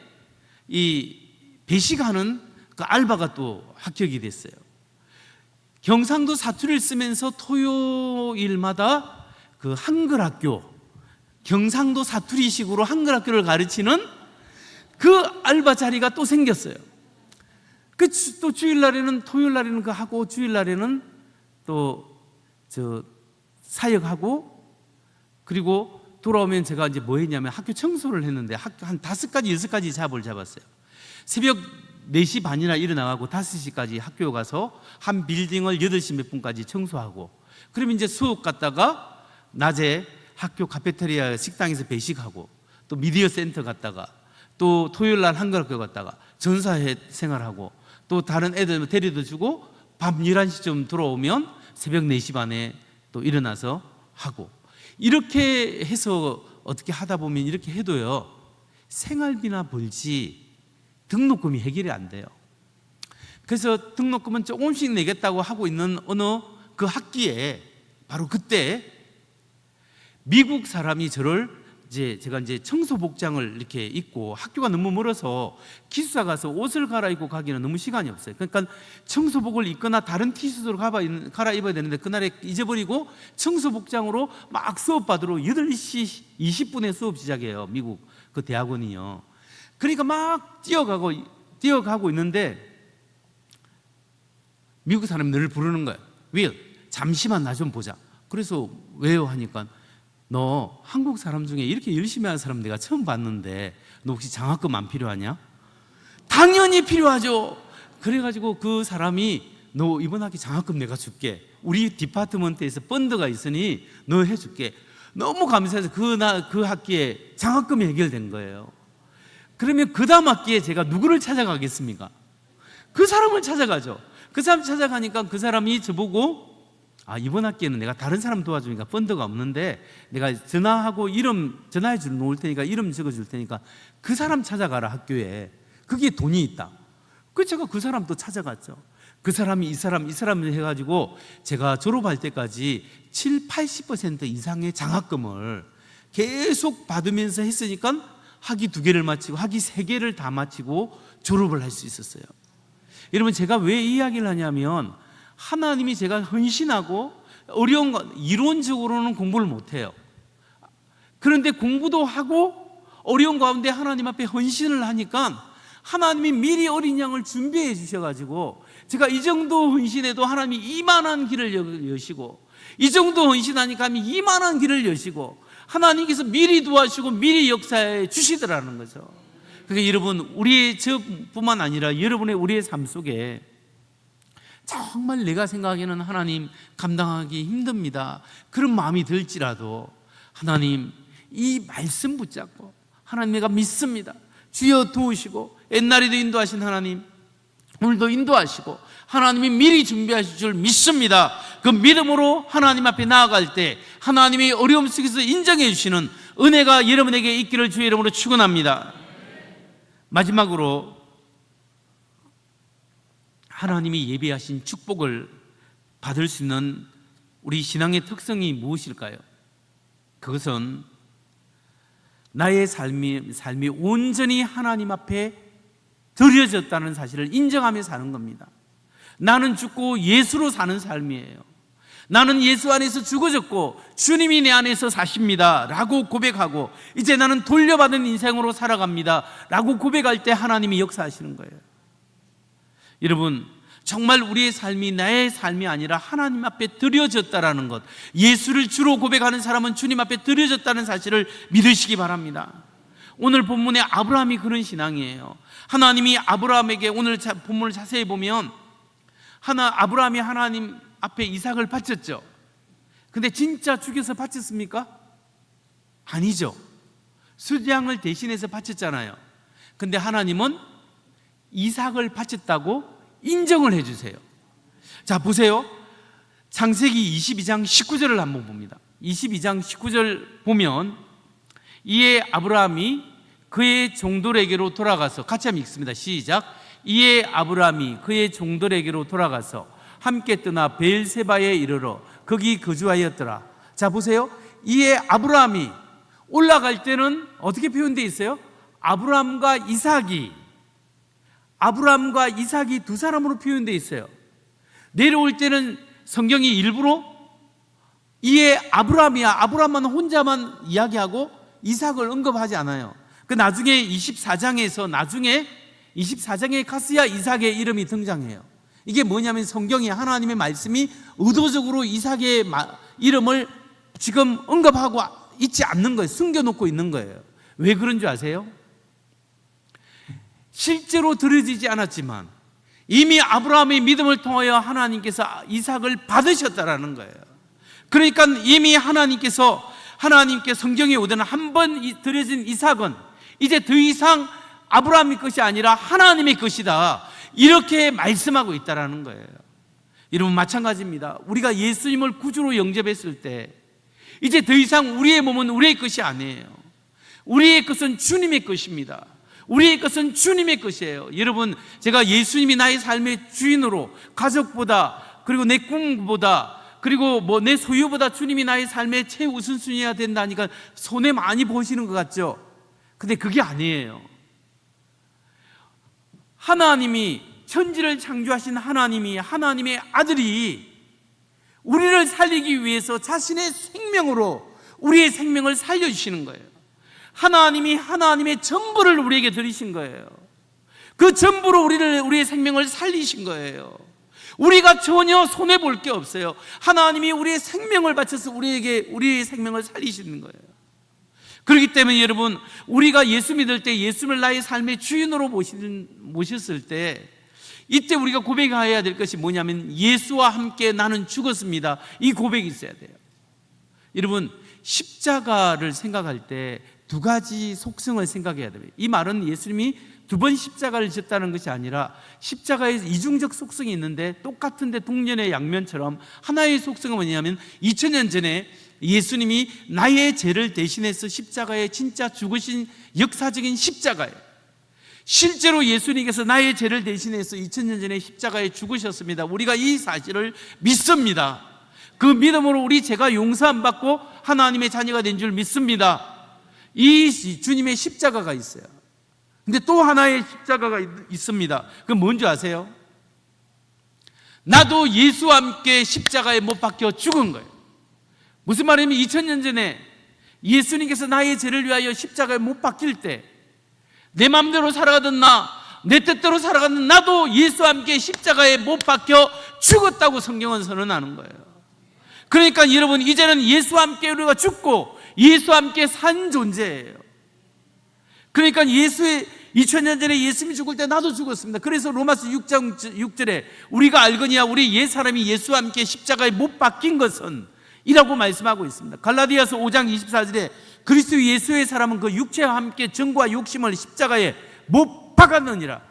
C: 이 배식하는 그 알바가 또 합격이 됐어요. 경상도 사투리를 쓰면서 토요일마다 그 한글 학교, 경상도 사투리식으로 한글 학교를 가르치는 그 알바 자리가 또 생겼어요. 또 주일날에는, 토요일날에는 그 하고 주일날에는 또 저 사역하고, 그리고 돌아오면 제가 이제 뭐 했냐면 학교 청소를 했는데 학교 한 5가지, 6가지 잡을 잡았어요. 새벽 4시 반이나 일어나가고 5시까지 학교 가서 한 빌딩을 8시 몇 분까지 청소하고, 그러면 이제 수업 갔다가 낮에 학교 카페테리아 식당에서 배식하고, 또 미디어 센터 갔다가, 또 토요일 날 한글학교 갔다가 전사회 생활하고, 또 다른 애들 데려다 주고 밤 11시쯤 들어오면 새벽 4시 반에 또 일어나서 하고, 이렇게 해서 어떻게 하다 보면 이렇게 해도요, 생활비나 벌지 등록금이 해결이 안 돼요. 그래서 등록금은 조금씩 내겠다고 하고 있는 어느 그 학기에, 바로 그때 미국 사람이 저를 제가 이제 청소복장을 이렇게 입고, 학교가 너무 멀어서 기숙사 가서 옷을 갈아입고 가기는 너무 시간이 없어요. 그러니까 청소복을 입거나 다른 티셔츠로 갈아입어야 되는데 그날에 잊어버리고 청소복장으로 막 수업 받으러 8시 20분에 수업 시작해요, 미국 그 대학원이요. 그러니까 막 뛰어가고 있는데 미국 사람이 늘 부르는 거예요. 윌, 잠시만 나 좀 보자. 그래서 왜요? 하니까 너 한국 사람 중에 이렇게 열심히 하는 사람 내가 처음 봤는데 너 혹시 장학금 안 필요하냐? 당연히 필요하죠. 그래가지고 그 사람이 너 이번 학기 장학금 내가 줄게. 우리 디파트먼트에서 펀드가 있으니 너 해줄게. 너무 감사해서 그 학기에 장학금이 해결된 거예요. 그러면 그 다음 학기에 제가 누구를 찾아가겠습니까? 그 사람을 찾아가죠. 그 사람 찾아가니까 그 사람이 저보고 이번 학기에는 내가 다른 사람 도와주니까 펀드가 없는데 내가 전화해 줄 놓을 테니까 이름 적어 줄 테니까 그 사람 찾아가라, 학교에. 그게 돈이 있다. 그래서 제가 그 사람 또 찾아갔죠. 그 사람이 이 사람을 해가지고 제가 졸업할 때까지 70-80% 이상의 장학금을 계속 받으면서 했으니까 학위 2개를 마치고 학위 3개를 다 마치고 졸업을 할 수 있었어요. 여러분, 제가 왜 이 이야기를 하냐면 하나님이 제가 헌신하고 어려운 거, 이론적으로는 공부를 못해요. 그런데 공부도 하고 어려운 가운데 하나님 앞에 헌신을 하니까 하나님이 미리 어린 양을 준비해 주셔가지고 제가 이 정도 헌신해도 하나님이 이만한 길을 여시고, 이 정도 헌신하니까 하나님이 이만한 길을 여시고, 하나님께서 미리 도와주시고 미리 역사해 주시더라는 거죠. 그러니까 여러분, 우리의 저뿐만 아니라 우리의 삶 속에 정말 내가 생각하기에는 하나님 감당하기 힘듭니다, 그런 마음이 들지라도 하나님 이 말씀 붙잡고 하나님 내가 믿습니다, 주여 도우시고, 옛날에도 인도하신 하나님 오늘도 인도하시고 하나님이 미리 준비하실 줄 믿습니다. 그 믿음으로 하나님 앞에 나아갈 때 하나님이 어려움 속에서 인정해 주시는 은혜가 여러분에게 있기를 주의 이름으로 축원합니다. 마지막으로 하나님이 예비하신 축복을 받을 수 있는 우리 신앙의 특성이 무엇일까요? 그것은 나의 삶이 온전히 하나님 앞에 드려졌다는 사실을 인정하며 사는 겁니다. 나는 죽고 예수로 사는 삶이에요. 나는 예수 안에서 죽어졌고 주님이 내 안에서 사십니다 라고 고백하고 이제 나는 돌려받은 인생으로 살아갑니다 라고 고백할 때 하나님이 역사하시는 거예요. 여러분, 정말 우리의 삶이 나의 삶이 아니라 하나님 앞에 드려졌다라는 것, 예수를 주로 고백하는 사람은 주님 앞에 드려졌다는 사실을 믿으시기 바랍니다. 오늘 본문의 아브라함이 그런 신앙이에요. 하나님이 아브라함에게, 오늘 본문을 자세히 보면 아브라함이 하나님 앞에 이삭을 바쳤죠. 근데 진짜 죽여서 바쳤습니까? 아니죠. 수장을 대신해서 바쳤잖아요. 근데 하나님은 이삭을 바쳤다고 인정을 해주세요. 자, 보세요. 창세기 22장 19절을 한번 봅니다. 22장 19절 보면 이에 아브라함이 그의 종들에게로 돌아가서, 같이 한번 읽습니다. 시작. 이에 아브라함이 그의 종들에게로 돌아가서 함께 떠나 베엘세바에 이르러 거기 거주하였더라. 자, 보세요. 이에 아브라함이 올라갈 때는 어떻게 표현되어 있어요? 아브라함과 이삭이 두 사람으로 표현되어 있어요. 내려올 때는 성경이 일부러 이에 아브라함만 혼자만 이야기하고 이삭을 언급하지 않아요. 그 나중에 24장에 가서야 이삭의 이름이 등장해요. 이게 뭐냐면 성경이, 하나님의 말씀이 의도적으로 이삭의 이름을 지금 언급하고 있지 않는 거예요. 숨겨놓고 있는 거예요. 왜 그런 줄 아세요? 실제로 드려지지 않았지만 이미 아브라함의 믿음을 통하여 하나님께서 이삭을 받으셨다라는 거예요. 그러니까 이미 하나님께 성경에 오더는 한 번 드려진 이삭은 이제 더 이상 아브라함의 것이 아니라 하나님의 것이다, 이렇게 말씀하고 있다라는 거예요. 여러분, 마찬가지입니다. 우리가 예수님을 구주로 영접했을 때 이제 더 이상 우리의 몸은 우리의 것이 아니에요. 우리의 것은 주님의 것입니다. 우리의 것은 주님의 것이에요. 여러분, 제가 예수님이 나의 삶의 주인으로, 가족보다, 그리고 내 꿈보다, 그리고 내 소유보다 주님이 나의 삶의 최우선순위가 된다니까 손해 많이 보시는 것 같죠? 근데 그게 아니에요. 하나님이, 천지를 창조하신 하나님의 아들이 우리를 살리기 위해서 자신의 생명으로 우리의 생명을 살려주시는 거예요. 하나님이 하나님의 전부를 우리에게 드리신 거예요. 그 전부로 우리의 생명을 살리신 거예요. 우리가 전혀 손해볼 게 없어요. 하나님이 우리의 생명을 바쳐서 우리의 생명을 살리시는 거예요. 그렇기 때문에 여러분, 우리가 예수 믿을 때, 예수를 나의 삶의 주인으로 모셨을 때, 이때 우리가 고백해야 될 것이 뭐냐면 예수와 함께 나는 죽었습니다, 이 고백이 있어야 돼요. 여러분, 십자가를 생각할 때 두 가지 속성을 생각해야 됩니다. 이 말은 예수님이 두 번 십자가를 졌다는 것이 아니라 십자가에 이중적 속성이 있는데 똑같은데 동년의 양면처럼 하나의 속성은 뭐냐면 2000년 전에 예수님이 나의 죄를 대신해서 십자가에 진짜 죽으신 역사적인 십자가예요. 실제로 예수님께서 나의 죄를 대신해서 2000년 전에 십자가에 죽으셨습니다. 우리가 이 사실을 믿습니다. 그 믿음으로 우리 죄가 용서 받고 하나님의 자녀가 된 줄 믿습니다. 이 주님의 십자가가 있어요. 근데 또 하나의 십자가가 있습니다. 그건 뭔지 아세요? 나도 예수와 함께 십자가에 못 박혀 죽은 거예요. 무슨 말이냐면 2000년 전에 예수님께서 나의 죄를 위하여 십자가에 못 박힐 때 내 마음대로 살아가던 내 뜻대로 살아가는 나도 예수와 함께 십자가에 못 박혀 죽었다고 성경은 선언하는 거예요. 그러니까 여러분, 이제는 예수와 함께 우리가 죽고 예수와 함께 산 존재예요. 그러니까 2000년 전에 예수님이 죽을 때 나도 죽었습니다. 그래서 로마서 6장 6절에 우리가 알거니와 우리 옛사람이 예수와 함께 십자가에 못 박힌 것은 이라고 말씀하고 있습니다. 갈라디아서 5장 24절에 그리스도 예수의 사람은 그 육체와 함께 정과 욕심을 십자가에 못 박았느니라.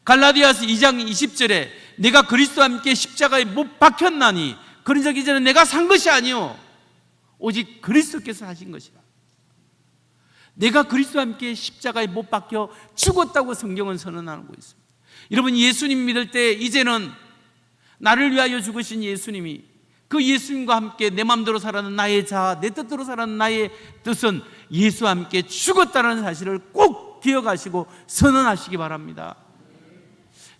C: 갈라디아서 2장 20절에 내가 그리스도와 함께 십자가에 못 박혔나니 그런 적 이전에 내가 산 것이 아니요 오직 그리스도께서 하신 것이라. 내가 그리스도와 함께 십자가에 못 박혀 죽었다고 성경은 선언하고 있습니다. 여러분, 예수님 믿을 때 이제는 나를 위하여 죽으신 예수님이, 그 예수님과 함께 내 마음대로 살아는 나의 자아, 내 뜻대로 살아는 나의 뜻은 예수와 함께 죽었다는 사실을 꼭 기억하시고 선언하시기 바랍니다.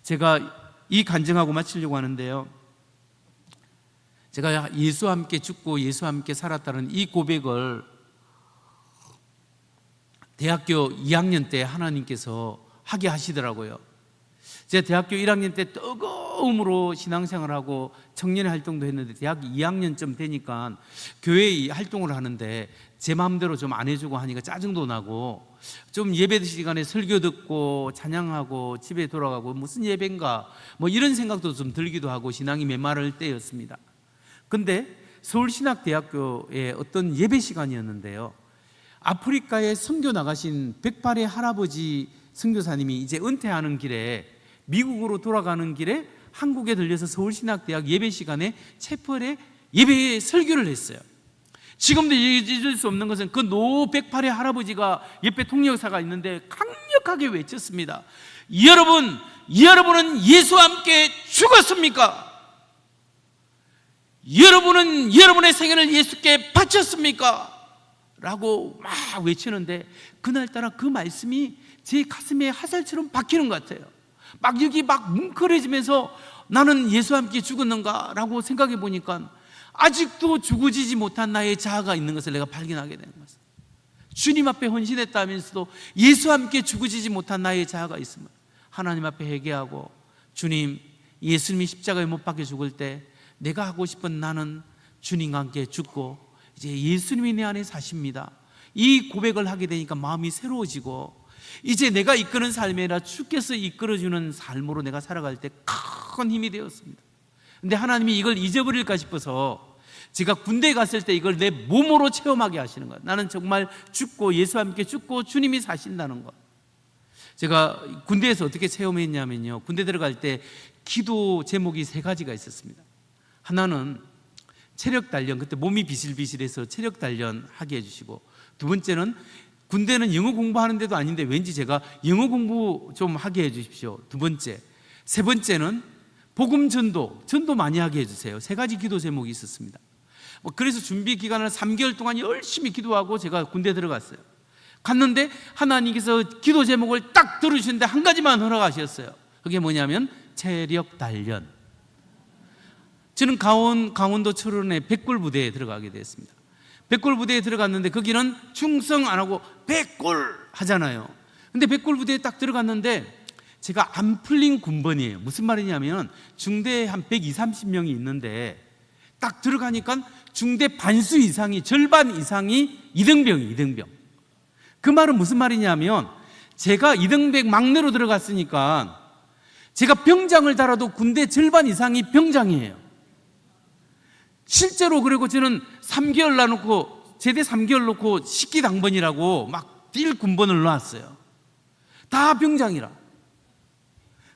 C: 제가 이 간증하고 마치려고 하는데요, 제가 예수와 함께 죽고 예수와 함께 살았다는 이 고백을 대학교 2학년 때 하나님께서 하게 하시더라고요. 제가 대학교 1학년 때 뜨거움으로 신앙생활하고 청년의 활동도 했는데 대학 2학년쯤 되니까 교회 활동을 하는데 제 마음대로 좀 안 해주고 하니까 짜증도 나고, 좀 예배 시간에 설교 듣고 찬양하고 집에 돌아가고 무슨 예배인가 뭐 이런 생각도 좀 들기도 하고 신앙이 메마를 때였습니다. 근데 서울신학대학교의 어떤 예배 시간이었는데요, 아프리카에 선교 나가신 108의 할아버지 선교사님이 이제 은퇴하는 길에, 미국으로 돌아가는 길에 한국에 들려서 서울신학대학 예배 시간에 채플에 예배에 설교를 했어요. 지금도 잊을 수 없는 것은 그 노 108의 할아버지가 옆에 통역사가 있는데 강력하게 외쳤습니다. 여러분은 예수와 함께 죽었습니까? 여러분은 여러분의 생애를 예수께 바쳤습니까? 라고 막 외치는데 그날따라 그 말씀이 제 가슴에 화살처럼 박히는 것 같아요. 막 여기 막 뭉클해지면서 나는 예수와 함께 죽었는가 라고 생각해 보니까 아직도 죽어지지 못한 나의 자아가 있는 것을 내가 발견하게 되는 것입니다. 주님 앞에 헌신했다면서도 예수와 함께 죽어지지 못한 나의 자아가 있으면 하나님 앞에 회개하고, 주님, 예수님이 십자가에 못 박혀 죽을 때 내가 하고 싶은 나는 주님과 함께 죽고 이제 예수님이 내 안에 사십니다. 이 고백을 하게 되니까 마음이 새로워지고, 이제 내가 이끄는 삶이 아니라 주께서 이끌어주는 삶으로 내가 살아갈 때 큰 힘이 되었습니다. 근데 하나님이 이걸 잊어버릴까 싶어서 제가 군대에 갔을 때 이걸 내 몸으로 체험하게 하시는 것. 나는 정말 죽고 예수와 함께 죽고 주님이 사신다는 것. 제가 군대에서 어떻게 체험했냐면요, 군대 들어갈 때 기도 제목이 3가지가 있었습니다. 하나는 체력 단련, 그때 몸이 비실비실해서 체력 단련 하게 해주시고, 두 번째는 군대는 영어 공부하는 데도 아닌데 왠지 제가 영어 공부 좀 하게 해주십시오. 두 번째, 세 번째는 복음 전도 많이 하게 해주세요. 3가지 기도 제목이 있었습니다. 그래서 준비 기간을 3개월 동안 열심히 기도하고 제가 군대 들어갔어요. 갔는데 하나님께서 기도 제목을 딱 들으시는데 한 가지만 허락하셨어요. 그게 뭐냐면 체력 단련. 저는 강원도 철원의 백골 부대에 들어가게 됐습니다. 백골 부대에 들어갔는데 거기는 충성 안 하고 백골 하잖아요. 근데 백골 부대에 딱 들어갔는데 제가 안 풀린 군번이에요. 무슨 말이냐면 중대에 한 120, 30명이 있는데 딱 들어가니까 중대 반수 이상이, 절반 이상이 이등병. 그 말은 무슨 말이냐면 제가 이등병 막내로 들어갔으니까 제가 병장을 달아도 군대 절반 이상이 병장이에요. 실제로. 그리고 저는 3개월 놔놓고, 제대 3개월 놓고 식기당번이라고 막 뛸 군번을 놨어요. 다 병장이라.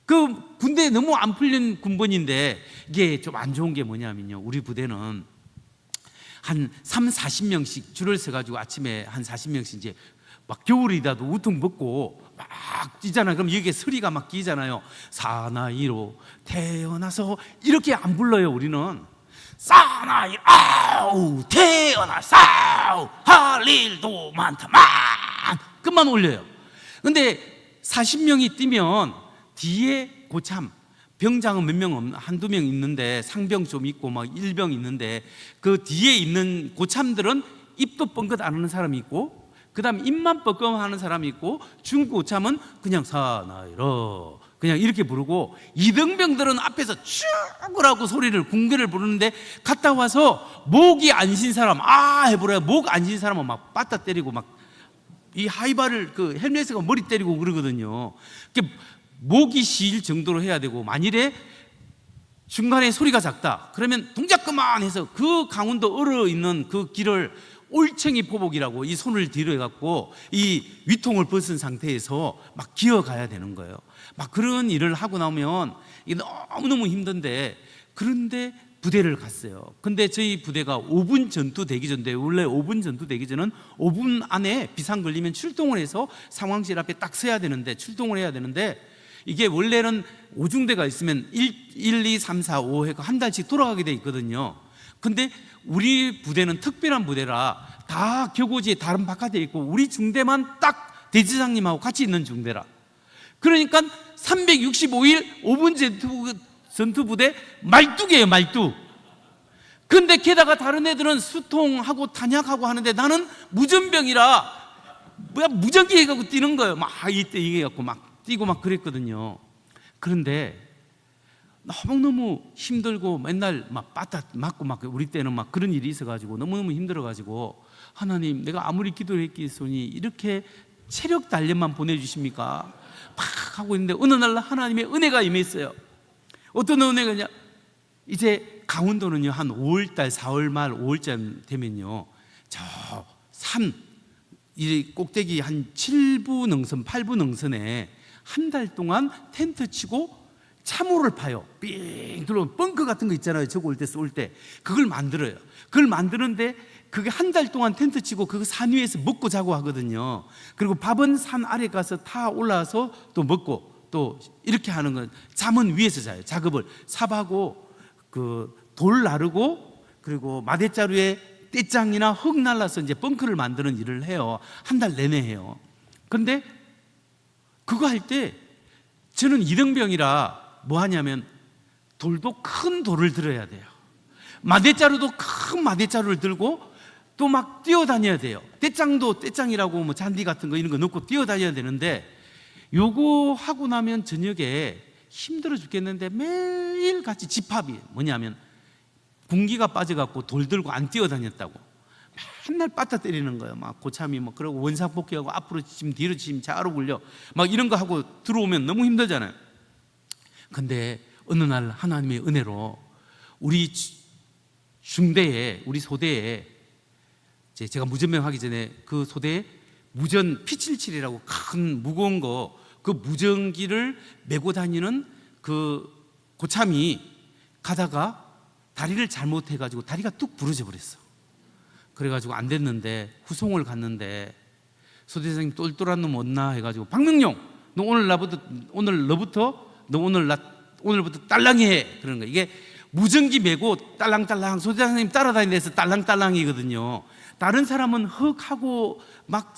C: 그 군대에 너무 안 풀린 군번인데, 이게 좀 안 좋은 게 뭐냐면요, 우리 부대는 한 40명씩 줄을 서가지고 아침에 한 40명씩 이제 막 겨울이라도 우통 벗고 막 뛰잖아요. 그럼 여기에 서리가 막 끼잖아요. 사나이로 태어나서 이렇게 안 불러요. 우리는 사나이 아우 태어나 싸우 할 일도 많다만 끝만 올려요. 근데 40명이 뛰면 뒤에 고참, 병장은 몇 명 없나, 한두 명 있는데 상병 좀 있고 막 일병 있는데 그 뒤에 있는 고참들은 입도 뻥긋 안 하는 사람이 있고, 그 다음 입만 뻥긋 하는 사람이 있고, 중고참은 그냥 사나이로 그냥 이렇게 부르고, 이등병들은 앞에서 죽으라고 소리를 궁계를 부르는데 갔다 와서 목이 안 쉰 사람 해보래요. 목 안 쉰 사람은 막 빠따 때리고 막 이 하이바를 그 헬멧에가 머리 때리고 그러거든요. 목이 쉴 정도로 해야 되고, 만일에 중간에 소리가 작다 그러면 동작 그만해서 그 강원도 얼어 있는 그 길을 올챙이 포복이라고 이 손을 뒤로 해갖고 이 위통을 벗은 상태에서 막 기어가야 되는 거예요. 막 그런 일을 하고 나면 이게 너무너무 힘든데, 그런데 부대를 갔어요. 근데 저희 부대가 5분 전투 대기전인데, 원래 5분 전투 대기전은 5분 안에 비상 걸리면 출동을 해서 상황실 앞에 딱 서야 되는데, 출동을 해야 되는데, 이게 원래는 5중대가 있으면 1, 2, 3, 4, 5 해서 한 달씩 돌아가게 돼 있거든요. 근데 우리 부대는 특별한 부대라 다 격오지에 다른 바깥에 있고, 우리 중대만 딱 대지장님하고 같이 있는 중대라. 그러니까 365일 5분 전투부대 말뚝이에요, 말뚝. 근데 게다가 다른 애들은 수통하고 탄약하고 하는데 나는 무전병이라 무전기 해갖고 뛰는 거예요. 막 이때 이게 갖고 막 뛰고 막 그랬거든요. 그런데 너무너무 힘들고 맨날 막 빠따 맞고 막, 우리 때는 막 그런 일이 있어가지고 너무너무 힘들어가지고, 하나님, 내가 아무리 기도를 했겠으니 이렇게 체력 단련만 보내주십니까? 막 하고 있는데 어느 날 하나님의 은혜가 임했어요. 어떤 은혜가냐, 이제 강원도는요 한 5월달 4월 말 5월쯤 되면요 저 산 이 꼭대기 한 7부 능선 8부 능선에 한 달 동안 텐트 치고 참호를 파요. 삥 둘러 벙커 같은 거 있잖아요. 저거 올 때 쏠 때 그걸 만들어요. 그걸 만드는데 그게 한 달 동안 텐트 치고 그 산 위에서 먹고 자고 하거든요. 그리고 밥은 산 아래 가서 타 올라와서 또 먹고, 또 이렇게 하는 건, 잠은 위에서 자요. 작업을 삽하고 그 돌 나르고, 그리고 마대자루에 떼짱이나 흙 날라서 이제 벙커를 만드는 일을 해요. 한 달 내내 해요. 그런데 그거 할 때 저는 이등병이라 뭐 하냐면 돌도 큰 돌을 들어야 돼요. 마대자루도 큰 마대자루를 들고 또 막 뛰어다녀야 돼요. 떼짱도 떼짱이라고 뭐 잔디 같은 거 이런 거 넣고 뛰어다녀야 되는데, 요거 하고 나면 저녁에 힘들어 죽겠는데 매일 같이 집합이 뭐냐면 군기가 빠져갖고 돌 들고 안 뛰어다녔다고 맨날 빠따 때리는 거예요. 막 고참이 뭐 그러고 원상복귀하고 앞으로 치면 뒤로 치면 좌로 굴려 막 이런 거 하고 들어오면 너무 힘들잖아요. 근데 어느 날 하나님의 은혜로 우리 중대에, 우리 소대에, 제가 무전병 하기 전에 그 소대에 무전 P77이라고 큰 무거운 거, 그 무전기를 메고 다니는 그 고참이 가다가 다리를 잘못해가지고 다리가 뚝 부러져 버렸어. 그래가지고 안 됐는데 후송을 갔는데 소대장님 똘똘한 놈 없나 해가지고, 박명용 너 오늘부터 딸랑이 해 그러는 거야. 이게 무전기 메고 딸랑딸랑 소대장님 따라다니면서 딸랑딸랑이거든요. 다른 사람은 헉하고 막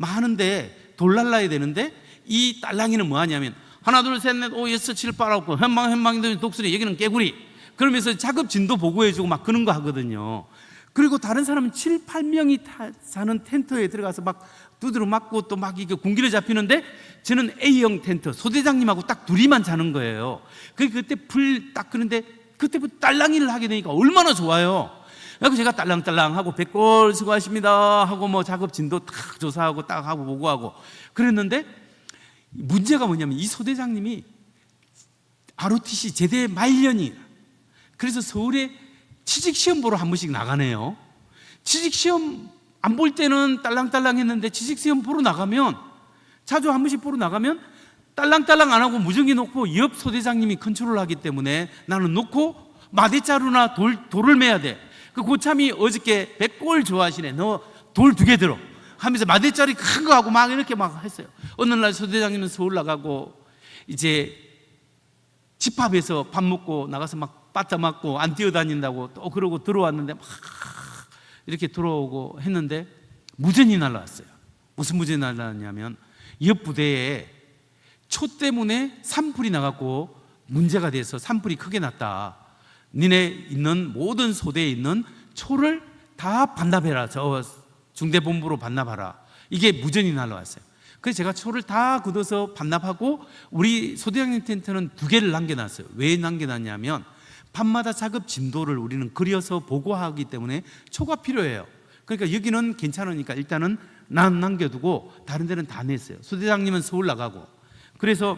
C: 하는데 돌 날라야 되는데, 이 딸랑이는 뭐 하냐면 하나 둘 셋 넷 오 여섯 칠 팔 아홉 현망 독수리, 여기는 깨구리 그러면서 작업 진도 보고해주고 막 그런 거 하거든요. 그리고 다른 사람은 7, 8명이 사는 텐트에 들어가서 막 두드러 맞고 또 막 이게 군기를 잡히는데, 저는 A형 텐트 소대장님하고 딱 둘이만 자는 거예요. 그때 불 딱 끄는데 그때부터 딸랑이를 하게 되니까 얼마나 좋아요. 그래서 제가 딸랑딸랑 하고 백골 수고하십니다 하고 뭐 작업 진도 딱 조사하고 딱 하고 보고하고 그랬는데, 문제가 뭐냐면 이 소대장님이 ROTC 제대 말년이, 그래서 서울에 취직시험 보러 한 번씩 나가네요. 취직시험 안 볼 때는 딸랑딸랑 했는데 취직시험 보러 나가면, 자주 한 번씩 보러 나가면 딸랑딸랑 안 하고 무전기 놓고 옆 소대장님이 컨트롤 하기 때문에 나는 놓고 마대자루나 돌을 매야 돼. 그 고참이 어저께 백골 좋아하시네, 너 돌 2개 들어 하면서 마대자루 큰 거 하고 막 이렇게 막 했어요. 어느 날 소대장님은 서울 나가고 이제 집합에서 밥 먹고 나가서 막 빠따 맞고 안 뛰어다닌다고 또 그러고 들어왔는데 막 이렇게 들어오고 했는데 무전이 날라왔어요. 무슨 무전이 날라왔냐면 옆 부대에 초 때문에 산불이 나갖고 문제가 돼서 산불이 크게 났다. 니네 있는 모든 소대에 있는 초를 다 반납해라. 저 중대본부로 반납하라. 이게 무전이 날라왔어요. 그래서 제가 초를 다 걷어서 반납하고 우리 소대장님 텐트는 2개를 남겨놨어요. 왜 남겨놨냐면 밤마다 작업 진도를 우리는 그려서 보고하기 때문에 초가 필요해요. 그러니까 여기는 괜찮으니까 일단은 난 남겨두고 다른 데는 다 냈어요. 소대장님은 서울 나가고. 그래서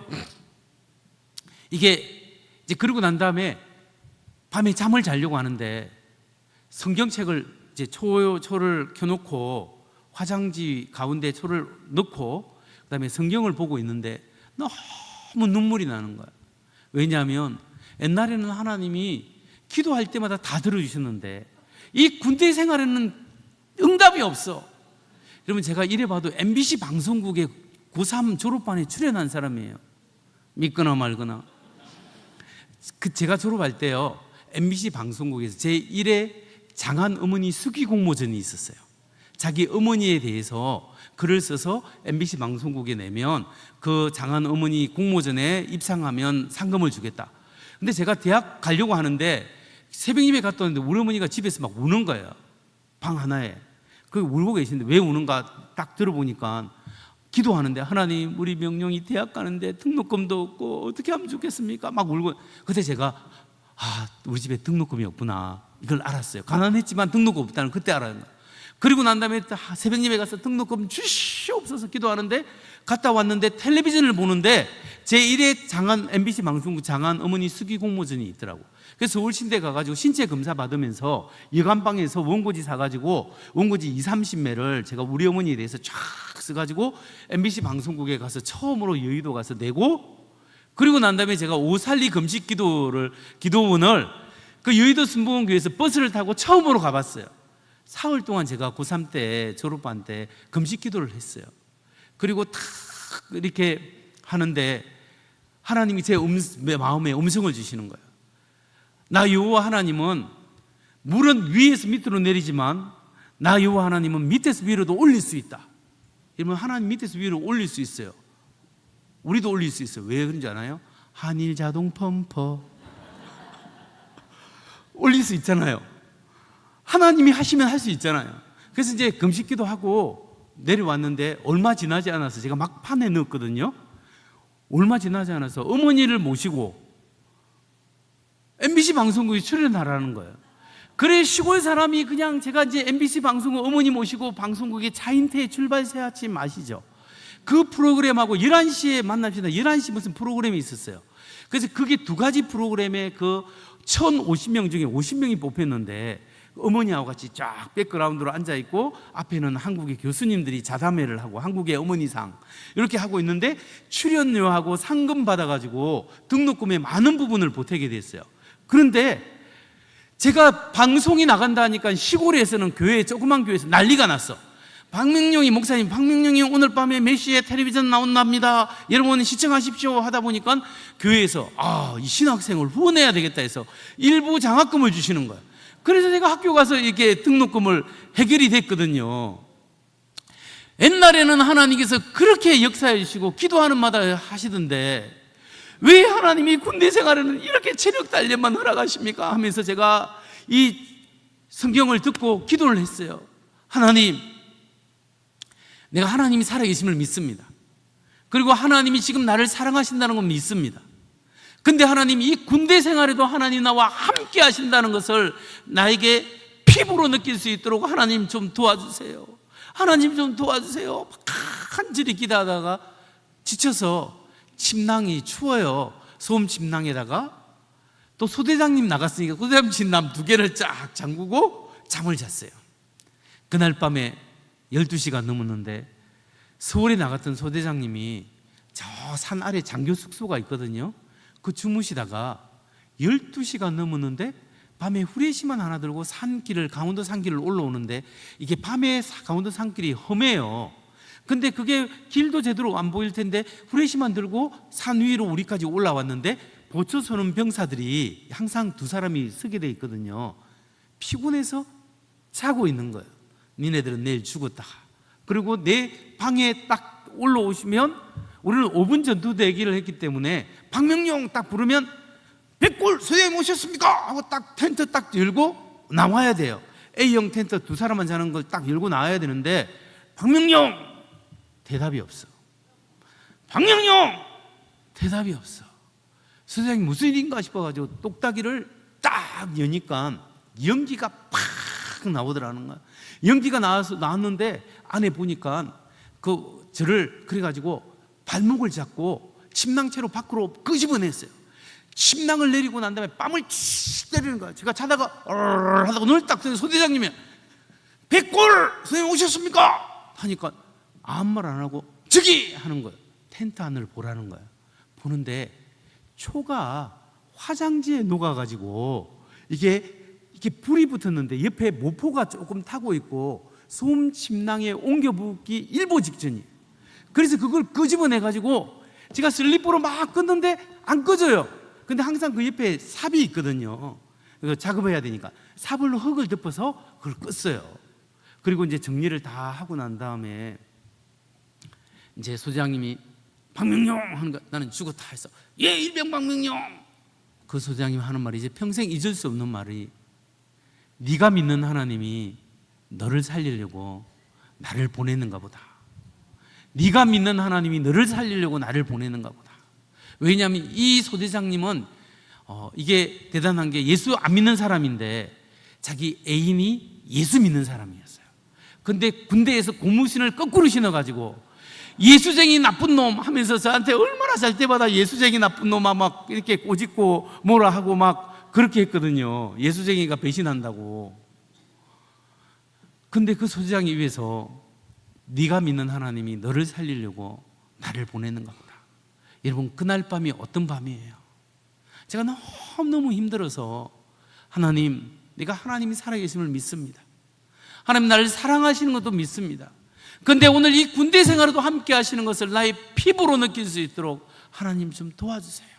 C: 이게 이제 그러고 난 다음에 밤에 잠을 자려고 하는데 성경책을 이제 초를 켜놓고 화장지 가운데 초를 넣고 그다음에 성경을 보고 있는데 너무 눈물이 나는 거야. 왜냐하면 옛날에는 하나님이 기도할 때마다 다 들어주셨는데 이 군대 생활에는 응답이 없어. 여러분, 제가 이래 봐도 MBC 방송국의 고3 졸업반에 출연한 사람이에요. 믿거나 말거나. 제가 졸업할 때요, MBC 방송국에서 제1회 장한 어머니 수기 공모전이 있었어요. 자기 어머니에 대해서 글을 써서 MBC 방송국에 내면 그 장한 어머니 공모전에 입상하면 상금을 주겠다. 근데 제가 대학 가려고 하는데 새벽 예배 갔다 왔는데 우리 어머니가 집에서 막 우는 거예요. 방 하나에. 그 울고 계시는데 왜 우는가 딱 들어보니까 기도하는데, 하나님, 우리 명령이 대학 가는데 등록금도 없고 어떻게 하면 좋겠습니까? 막 울고. 그때 제가 우리 집에 등록금이 없구나, 이걸 알았어요. 가난했지만 등록금 없다는 그때 알았어요. 그리고 난 다음에 새벽 예배 가서 등록금 주시옵소서 기도하는데, 갔다 왔는데 텔레비전을 보는데 제1회 장안 MBC 방송국 장안 어머니 수기 공모전이 있더라고. 그래서 서울신대 가가지고 신체 검사 받으면서 여관방에서 원고지 사가지고 원고지 20-30매를 제가 우리 어머니에 대해서 쫙 써가지고 MBC 방송국에 가서 처음으로 여의도 가서 내고, 그리고 난 다음에 제가 오살리 금식 기도원을 그 여의도 순복음교회에서 버스를 타고 처음으로 가봤어요. 사흘 동안 제가 고3 때 졸업반 때 금식 기도를 했어요. 그리고 탁 이렇게 하는데 하나님이 제 마음에 음성을 주시는 거예요. 나 여호와 하나님은 물은 위에서 밑으로 내리지만 나 여호와 하나님은 밑에서 위로도 올릴 수 있다. 이러면 하나님 밑에서 위로 올릴 수 있어요. 우리도 올릴 수 있어요. 왜 그런지 아나요? 한일 자동 펌퍼 올릴 수 있잖아요. 하나님이 하시면 할 수 있잖아요. 그래서 이제 금식기도 하고 내려왔는데 얼마 지나지 않아서 제가 막판에 넣었거든요. 얼마 지나지 않아서 어머니를 모시고 MBC 방송국에 출연하라는 거예요. 그래, 시골 사람이 그냥 제가 이제 MBC 방송국 어머니 모시고 방송국에 차인태 출발새 아침 아시죠? 그 프로그램하고 11시에 만납시다. 11시 무슨 프로그램이 있었어요. 그래서 그게 두 가지 프로그램에 그 1,050명 중에 50명이 뽑혔는데 어머니하고 같이 쫙 백그라운드로 앉아있고 앞에는 한국의 교수님들이 자담회를 하고 한국의 어머니상 이렇게 하고 있는데 출연료하고 상금 받아가지고 등록금의 많은 부분을 보태게 됐어요. 그런데 제가 방송이 나간다 하니까 시골에서는 조그만 교회에서 난리가 났어. 박명룡이 목사님, 박명룡이 오늘 밤에 몇 시에 텔레비전 나온답니다, 여러분 시청하십시오 하다 보니까 교회에서 이 신학생을 후원해야 되겠다 해서 일부 장학금을 주시는 거예요. 그래서 제가 학교 가서 이렇게 등록금을 해결이 됐거든요. 옛날에는 하나님께서 그렇게 역사해 주시고 기도하는 마다 하시던데 왜 하나님이 군대 생활에는 이렇게 체력 단련만 허락하십니까? 하면서 제가 이 성경을 듣고 기도를 했어요. 하나님, 내가 하나님이 살아계심을 믿습니다. 그리고 하나님이 지금 나를 사랑하신다는 건 믿습니다. 근데 하나님, 이 군대 생활에도 하나님 나와 함께 하신다는 것을 나에게 피부로 느낄 수 있도록 하나님 좀 도와주세요. 하나님 좀 도와주세요. 간절히 기도하다가 지쳐서 침낭이 추워요. 소음 침낭에다가 또 소대장님 나갔으니까 소대장 침낭 2개를 쫙 잠그고 잠을 잤어요. 그날 밤에 12시가 넘었는데 서울에 나갔던 소대장님이 저 산 아래 장교 숙소가 있거든요. 그 주무시다가 12시가 넘었는데 밤에 후레쉬만 하나 들고 강원도 산길을 올라오는데 이게 밤에 강원도 산길이 험해요. 근데 그게 길도 제대로 안 보일 텐데 후레쉬만 들고 산 위로 우리까지 올라왔는데 보초 서는 병사들이 항상 2사람이 서게 돼 있거든요. 피곤해서 자고 있는 거예요. 니네들은 내일 죽었다. 그리고 내 방에 딱 올라오시면 우리는 5분 전투 대기를 했기 때문에 박명룡 딱 부르면 백골 소대장님 오셨습니까? 하고 딱 텐트 딱 열고 나와야 돼요. A형 텐트 2사람만 자는 걸 딱 열고 나와야 되는데 박명룡 대답이 없어. 박명룡 대답이 없어. 소대장님 무슨 일인가 싶어가지고 똑딱이를 딱 여니까 연기가 팍 나오더라는 거야. 연기가 나왔는데 안에 보니까 저를 그래가지고 발목을 잡고 침낭채로 밖으로 끄집어냈어요. 침낭을 내리고 난 다음에 뺨을 치 때리는 거야. 제가 자다가 하다가 눈을 딱 뜨는 소대장님이 백골 선생님 오셨습니까? 하니까 아무 말 안 하고 저기 하는 거예요. 텐트 안을 보라는 거예요. 보는데 초가 화장지에 녹아가지고 이게 불이 붙었는데 옆에 모포가 조금 타고 있고 소음 침낭에 옮겨 붓기 일보 직전이에요. 그래서 그걸 끄집어내가지고 제가 슬리퍼로 막 껐는데 안 꺼져요. 근데 항상 그 옆에 삽이 있거든요. 그거 작업해야 되니까 삽으로 흙을 덮어서 그걸 껐어요. 그리고 이제 정리를 다 하고 난 다음에 이제 소장님이 박명용 하는 거, 나는 죽었다 했어. 예, 일병 박명용. 그 소장님 하는 말이 이제 평생 잊을 수 없는 말이, 네가 믿는 하나님이 너를 살리려고 나를 보내는가 보다. 네가 믿는 하나님이 너를 살리려고 나를 보내는가 보다. 왜냐하면 이 소대장님은 이게 대단한 게 예수 안 믿는 사람인데 자기 애인이 예수 믿는 사람이었어요. 근데 군대에서 고무신을 거꾸로 신어가지고 예수쟁이 나쁜 놈 하면서 저한테 얼마나 잘 때마다 예수쟁이 나쁜 놈아 막 이렇게 꼬집고 뭐라 하고 막 그렇게 했거든요. 예수쟁이가 배신한다고. 근데 그 소대장이 위해서 네가 믿는 하나님이 너를 살리려고 나를 보내는가 보다. 여러분, 그날 밤이 어떤 밤이에요? 제가 너무너무 힘들어서 하나님, 내가 하나님이 살아계심을 믿습니다. 하나님 나를 사랑하시는 것도 믿습니다. 그런데 오늘 이 군대 생활에도 함께 하시는 것을 나의 피부로 느낄 수 있도록 하나님 좀 도와주세요.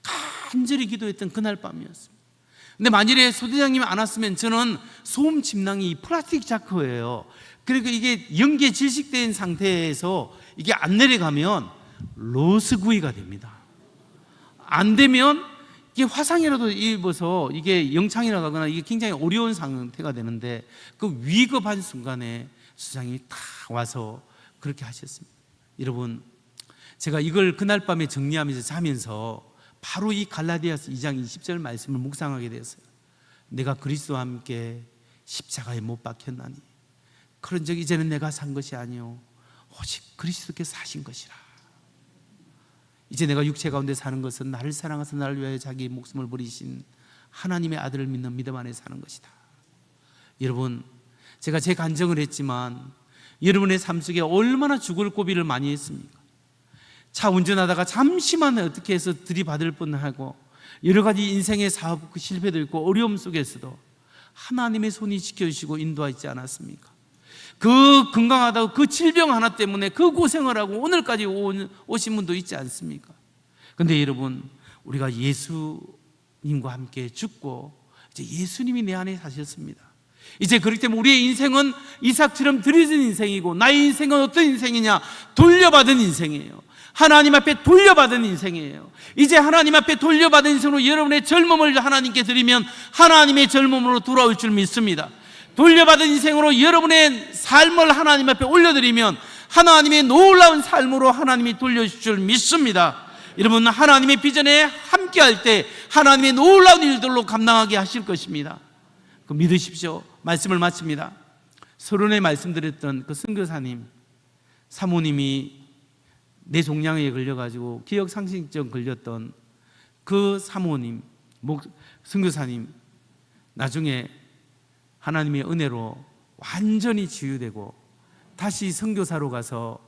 C: 간절히 기도했던 그날 밤이었습니다. 근데 만일에 소대장님이 안 왔으면 저는 소음 침낭이 플라스틱 자크예요. 그리고 이게 연기에 질식된 상태에서 이게 안 내려가면 로스구이가 됩니다. 안 되면 이게 화상이라도 입어서 이게 영창이라 가거나 이게 굉장히 어려운 상태가 되는데 그 위급한 순간에 수장님이 딱 와서 그렇게 하셨습니다. 여러분, 제가 이걸 그날 밤에 정리하면서 자면서 바로 이 갈라디아서 2장 20절 말씀을 묵상하게 되었어요. 내가 그리스도와 함께 십자가에 못 박혔나니 그런 적 이제는 내가 산 것이 아니요 오직 그리스도께서 사신 것이라. 이제 내가 육체 가운데 사는 것은 나를 사랑하사 나를 위하여 자기 목숨을 버리신 하나님의 아들을 믿는 믿음 안에 사는 것이다. 여러분, 제가 제 간증을 했지만 여러분의 삶 속에 얼마나 죽을 고비를 많이 했습니까? 차 운전하다가 잠시만 어떻게 해서 들이받을 뻔하고 여러 가지 인생의 사업 실패도 있고 어려움 속에서도 하나님의 손이 지켜주시고 인도하지 않았습니까? 그 건강하다고 그 질병 하나 때문에 그 고생을 하고 오늘까지 오신 분도 있지 않습니까? 그런데 여러분, 우리가 예수님과 함께 죽고 이제 예수님이 내 안에 사셨습니다. 이제 그렇기 때문에 우리의 인생은 이삭처럼 드려진 인생이고 나의 인생은 어떤 인생이냐? 돌려받은 인생이에요. 하나님 앞에 돌려받은 인생이에요. 이제 하나님 앞에 돌려받은 인생으로 여러분의 젊음을 하나님께 드리면 하나님의 젊음으로 돌아올 줄 믿습니다. 돌려받은 인생으로 여러분의 삶을 하나님 앞에 올려드리면 하나님의 놀라운 삶으로 하나님이 돌려주실 줄 믿습니다. 여러분, 하나님의 비전에 함께할 때 하나님의 놀라운 일들로 감당하게 하실 것입니다. 그 믿으십시오. 말씀을 마칩니다. 서론에 말씀드렸던 그 선교사님 사모님이 뇌종양에 걸려가지고 기억상실증 걸렸던 그 사모님 선교사님 나중에 하나님의 은혜로 완전히 치유되고 다시 선교사로 가서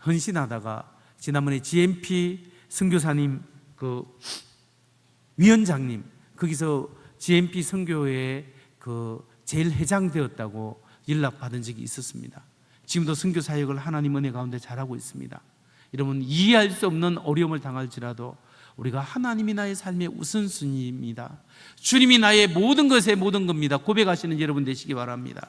C: 헌신하다가 지난번에 GMP 선교사님 그 위원장님 거기서 GMP 선교회 그 제일 회장 되었다고 연락받은 적이 있었습니다. 지금도 선교 사역을 하나님 은혜 가운데 잘하고 있습니다. 여러분, 이해할 수 없는 어려움을 당할지라도 우리가 하나님이 나의 삶의 우선순위입니다. 주님이 나의 모든 것의 모든 겁니다. 고백하시는 여러분 되시기 바랍니다.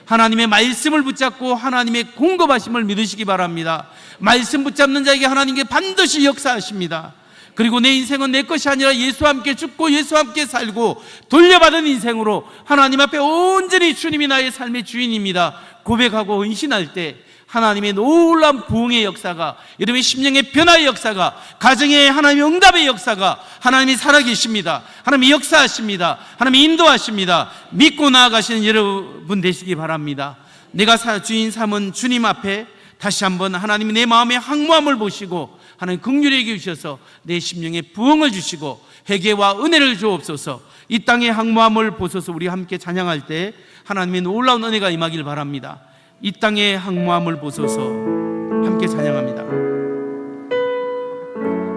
C: 하나님의 말씀을 붙잡고 하나님의 공급하심을 믿으시기 바랍니다. 말씀 붙잡는 자에게 하나님께 반드시 역사하십니다. 그리고 내 인생은 내 것이 아니라 예수와 함께 죽고 예수와 함께 살고 돌려받은 인생으로 하나님 앞에 온전히 주님이 나의 삶의 주인입니다 고백하고 헌신할 때 하나님의 놀라운 부흥의 역사가, 여러분의 심령의 변화의 역사가, 가정의 하나님의 응답의 역사가 하나님이 살아계십니다. 하나님이 역사하십니다. 하나님이 인도하십니다. 믿고 나아가시는 여러분 되시기 바랍니다. 내가 주인 삼은 주님 앞에 다시 한번 하나님이 내 마음의 황무함을 보시고 하나님 긍휼히 여겨 주셔서 내 심령에 부흥을 주시고 회개와 은혜를 주옵소서. 이 땅의 항모함을 보소서. 우리 함께 찬양할 때 하나님의 놀라운 은혜가 임하길 바랍니다. 이 땅의 항모함을 보소서. 함께 찬양합니다.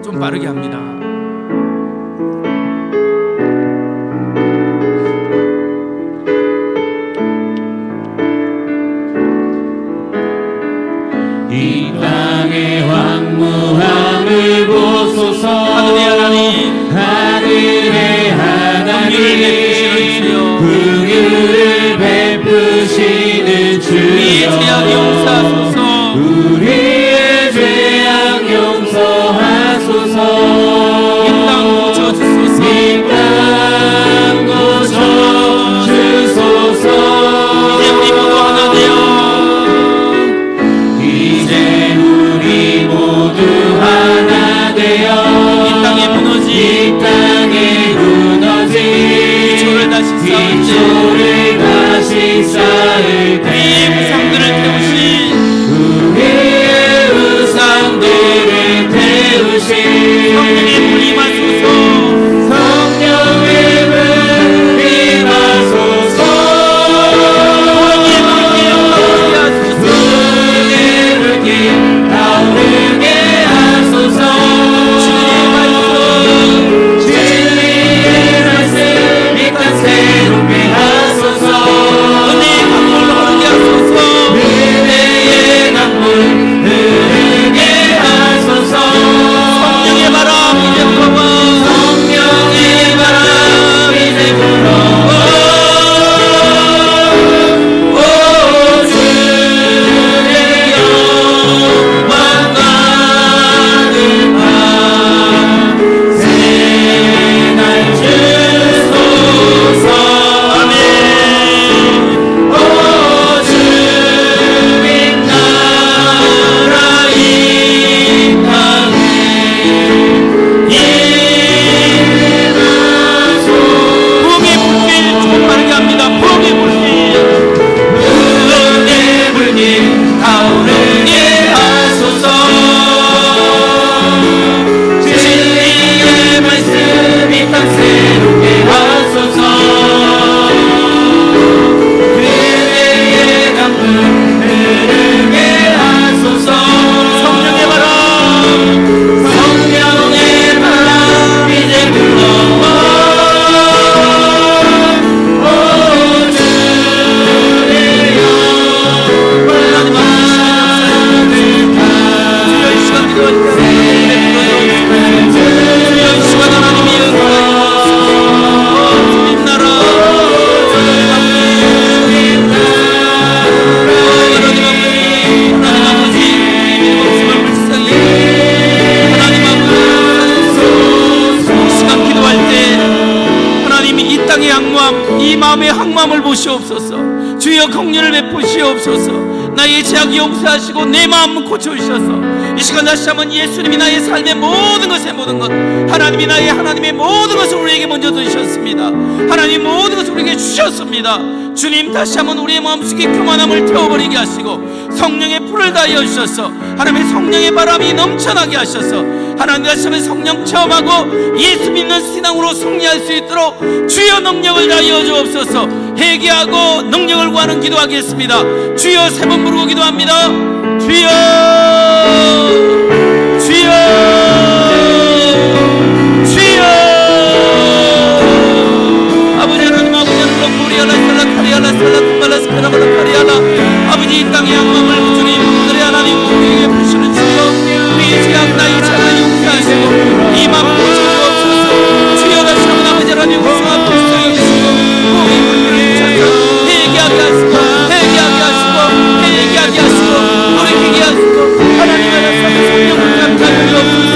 C: 좀 빠르게 합니다.
D: 이 땅의 황무함을 보소서.
C: 하늘의 하나님,
D: 하늘의 하나님, 긍휼을 베푸시는 주여,
C: 우리의 죄악 용서하소서.
D: 우리의 죄악 용서하소서.
C: 이 땅 고쳐주소서.
D: 이 땅 고쳐주소서.
C: 이제 우리 모두 하나 되어
D: 이제 우리 모두 하나 되어
C: 이 땅에 무너진 기초를 다시 쌓을 때 우리의 우상들을 태우신 성령의 불 임하소서.
D: 성령의 불 임하소서. 타오르게 하소서. 진리의 말씀 이 땅 새롭게 하소서.
C: 은혜의 강물 흐르게 하소서.
D: 은혜의 강물 흐르게 하소서.
C: 성령의 바람 이제 불어와.
D: 성령의 바람 이제 불어와. 오 주의 영광 가득한 새날 주소서. 아멘. 오 주님 나라 이 땅에
C: 부흥의 불길 좀 빠르게 합니다. 부흥의 불길.
D: 은혜 불길 타오르게 하소서. 진리의 말씀 이 땅 새롭게 하소서. 은혜의 강물 흐르게 하소서.
C: 성령의 바람.
D: 성령의 바람 이제 불어와. 오 주의 영광
C: 주여 이 시간 기도할 때 주여 이 시간 하나님의 영광 주님 나라 하나님 아버지 믿음없음을 불쌍히 하나님 아버지 이 시간 기도할 때 하나님이 이 땅의 항모함 이 마음의 항모함을 보시옵소서. 주여 긍휼을 베푸시옵소서. 나의 죄악 용서하시고 내 마음 고쳐주셔서 이 시간 다시 한번 예수님이 나의 삶의 모든 것의 모든 것 하나님이 나의 하나님의 모든 것을 우리에게 먼저 주셨습니다. 하나님 모든 것을 우리에게 주셨습니다. 주님 다시 한번 우리의 마음속에 교만함을 태워버리게 하시고 성령의 불을 다하여 주셔서 하나님의 성령의 바람이 넘쳐나게 하셔서 하나님 다시 한번 성령 체험하고 예수 믿는 신앙으로 승리할 수 있도록 주여 능력을 다하여 주옵소서. 회개하고 능력을 구하는 기도하겠습니다. 주여 세 번 부르고 기도합니다. 주여 주여 주여. 아버지 하나님 아버지 하나님 코리아라 살라 카리아라 살라 kum발라 스카라발라 카리아라 아버지 이 땅의 양맘을 주님 오늘의 하나님 우리에게 부시는 주여 우리의 죄악 나의 죄악을 용서하시고 이 마음 고쳐주옵소서. 주여 다시 한번 아버지 하나님 우승한 불쌍히 주시고 공의 불길을 주셔서 회개하게 하시고 회개하게 하시고 회개하게 하시고 돌이키게 하시고 하나님 나라 성령을 감사하여 주옵소서.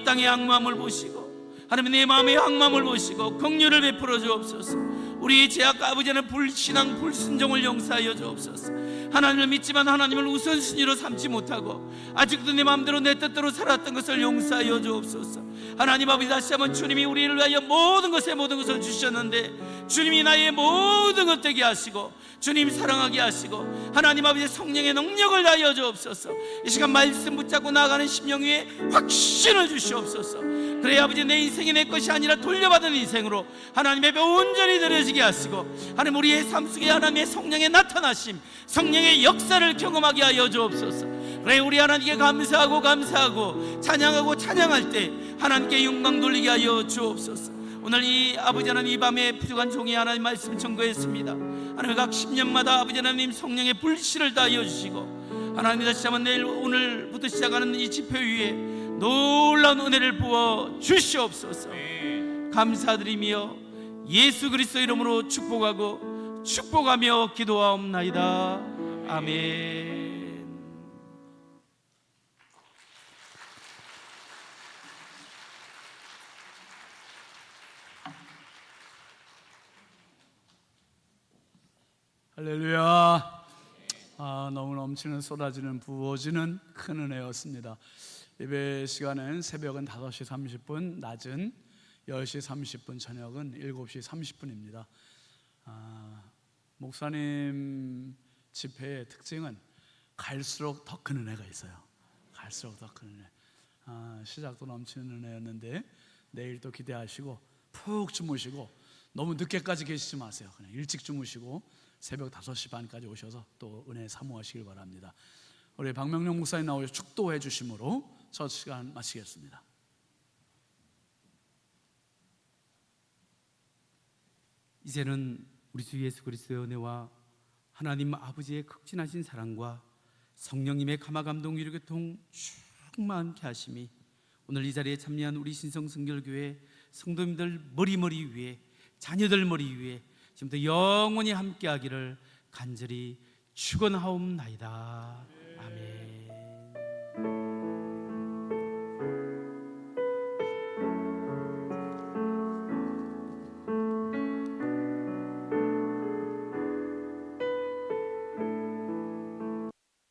C: 이 땅의 악마음을 보시고 하나님 내 마음의 악마음을 보시고 긍휼을 베풀어 주옵소서. 우리 제약 아버지는 불신앙 불순종을 용서하여 주옵소서. 하나님을 믿지만 하나님을 우선순위로 삼지 못하고 아직도 내 마음대로 내 뜻대로 살았던 것을 용서하여 주옵소서. 하나님 아버지, 다시 한번 주님이 우리를 위하여 모든 것을 주셨는데 주님이 나의 모든 것 되게 하시고 주님 사랑하게 하시고 하나님 아버지 성령의 능력을 다하여 주옵소서. 이 시간 말씀 붙잡고 나아가는 심령 위에 확신을 주시옵소서. 그래 아버지, 내 인생이 내 것이 아니라 돌려받은 인생으로 하나님의 배 온전히 드려지게 하시고 하나님 우리의 삶 속에 하나님의 성령의 나타나심, 성령의 역사를 경험하게 하여 주옵소서. 그래 우리 하나님께 감사하고 찬양하고 찬양할 때 하나님께 영광 돌리게 하여 주옵소서. 오늘 이 아버지 하나님, 이 밤에 부족한 종이 하나님 말씀 청구했습니다. 하나님 각 10년마다 아버지 하나님 성령의 불씨를 다하여 주시고 하나님 다시 한번 내일 오늘부터 시작하는 이 집회 위에 놀라운 은혜를 부어 주시옵소서. 감사드리며 예수 그리스도 이름으로 축복하며 기도하옵나이다. 아멘.
B: 할렐루야. 너무 넘치는 쏟아지는 부어지는 큰 은혜였습니다. 예배 시간은 새벽은 5시 30분, 낮은 10시 30분, 저녁은 7시 30분입니다. 목사님 집회의 특징은 갈수록 더 큰 은혜가 있어요. 갈수록 더 큰 은혜. 시작도 넘치는 은혜였는데 내일 또 기대하시고 푹 주무시고 너무 늦게까지 계시지 마세요. 그냥 일찍 주무시고 새벽 5시 반까지 오셔서 또 은혜 사모하시길 바랍니다. 우리 박명령 목사님 나오셔서 축도해 주심으로 첫 시간 마치겠습니다.
C: 이제는 우리 주 예수 그리스도의 은혜와 하나님 아버지의 극진하신 사랑과 성령님의 감화감동 위로교통 충만케 하심이 오늘 이 자리에 참여한 우리 신성성결교회 성도님들 머리 위에, 자녀들 머리 위에 지금부터 영원히 함께하기를 간절히 축원하옵나이다.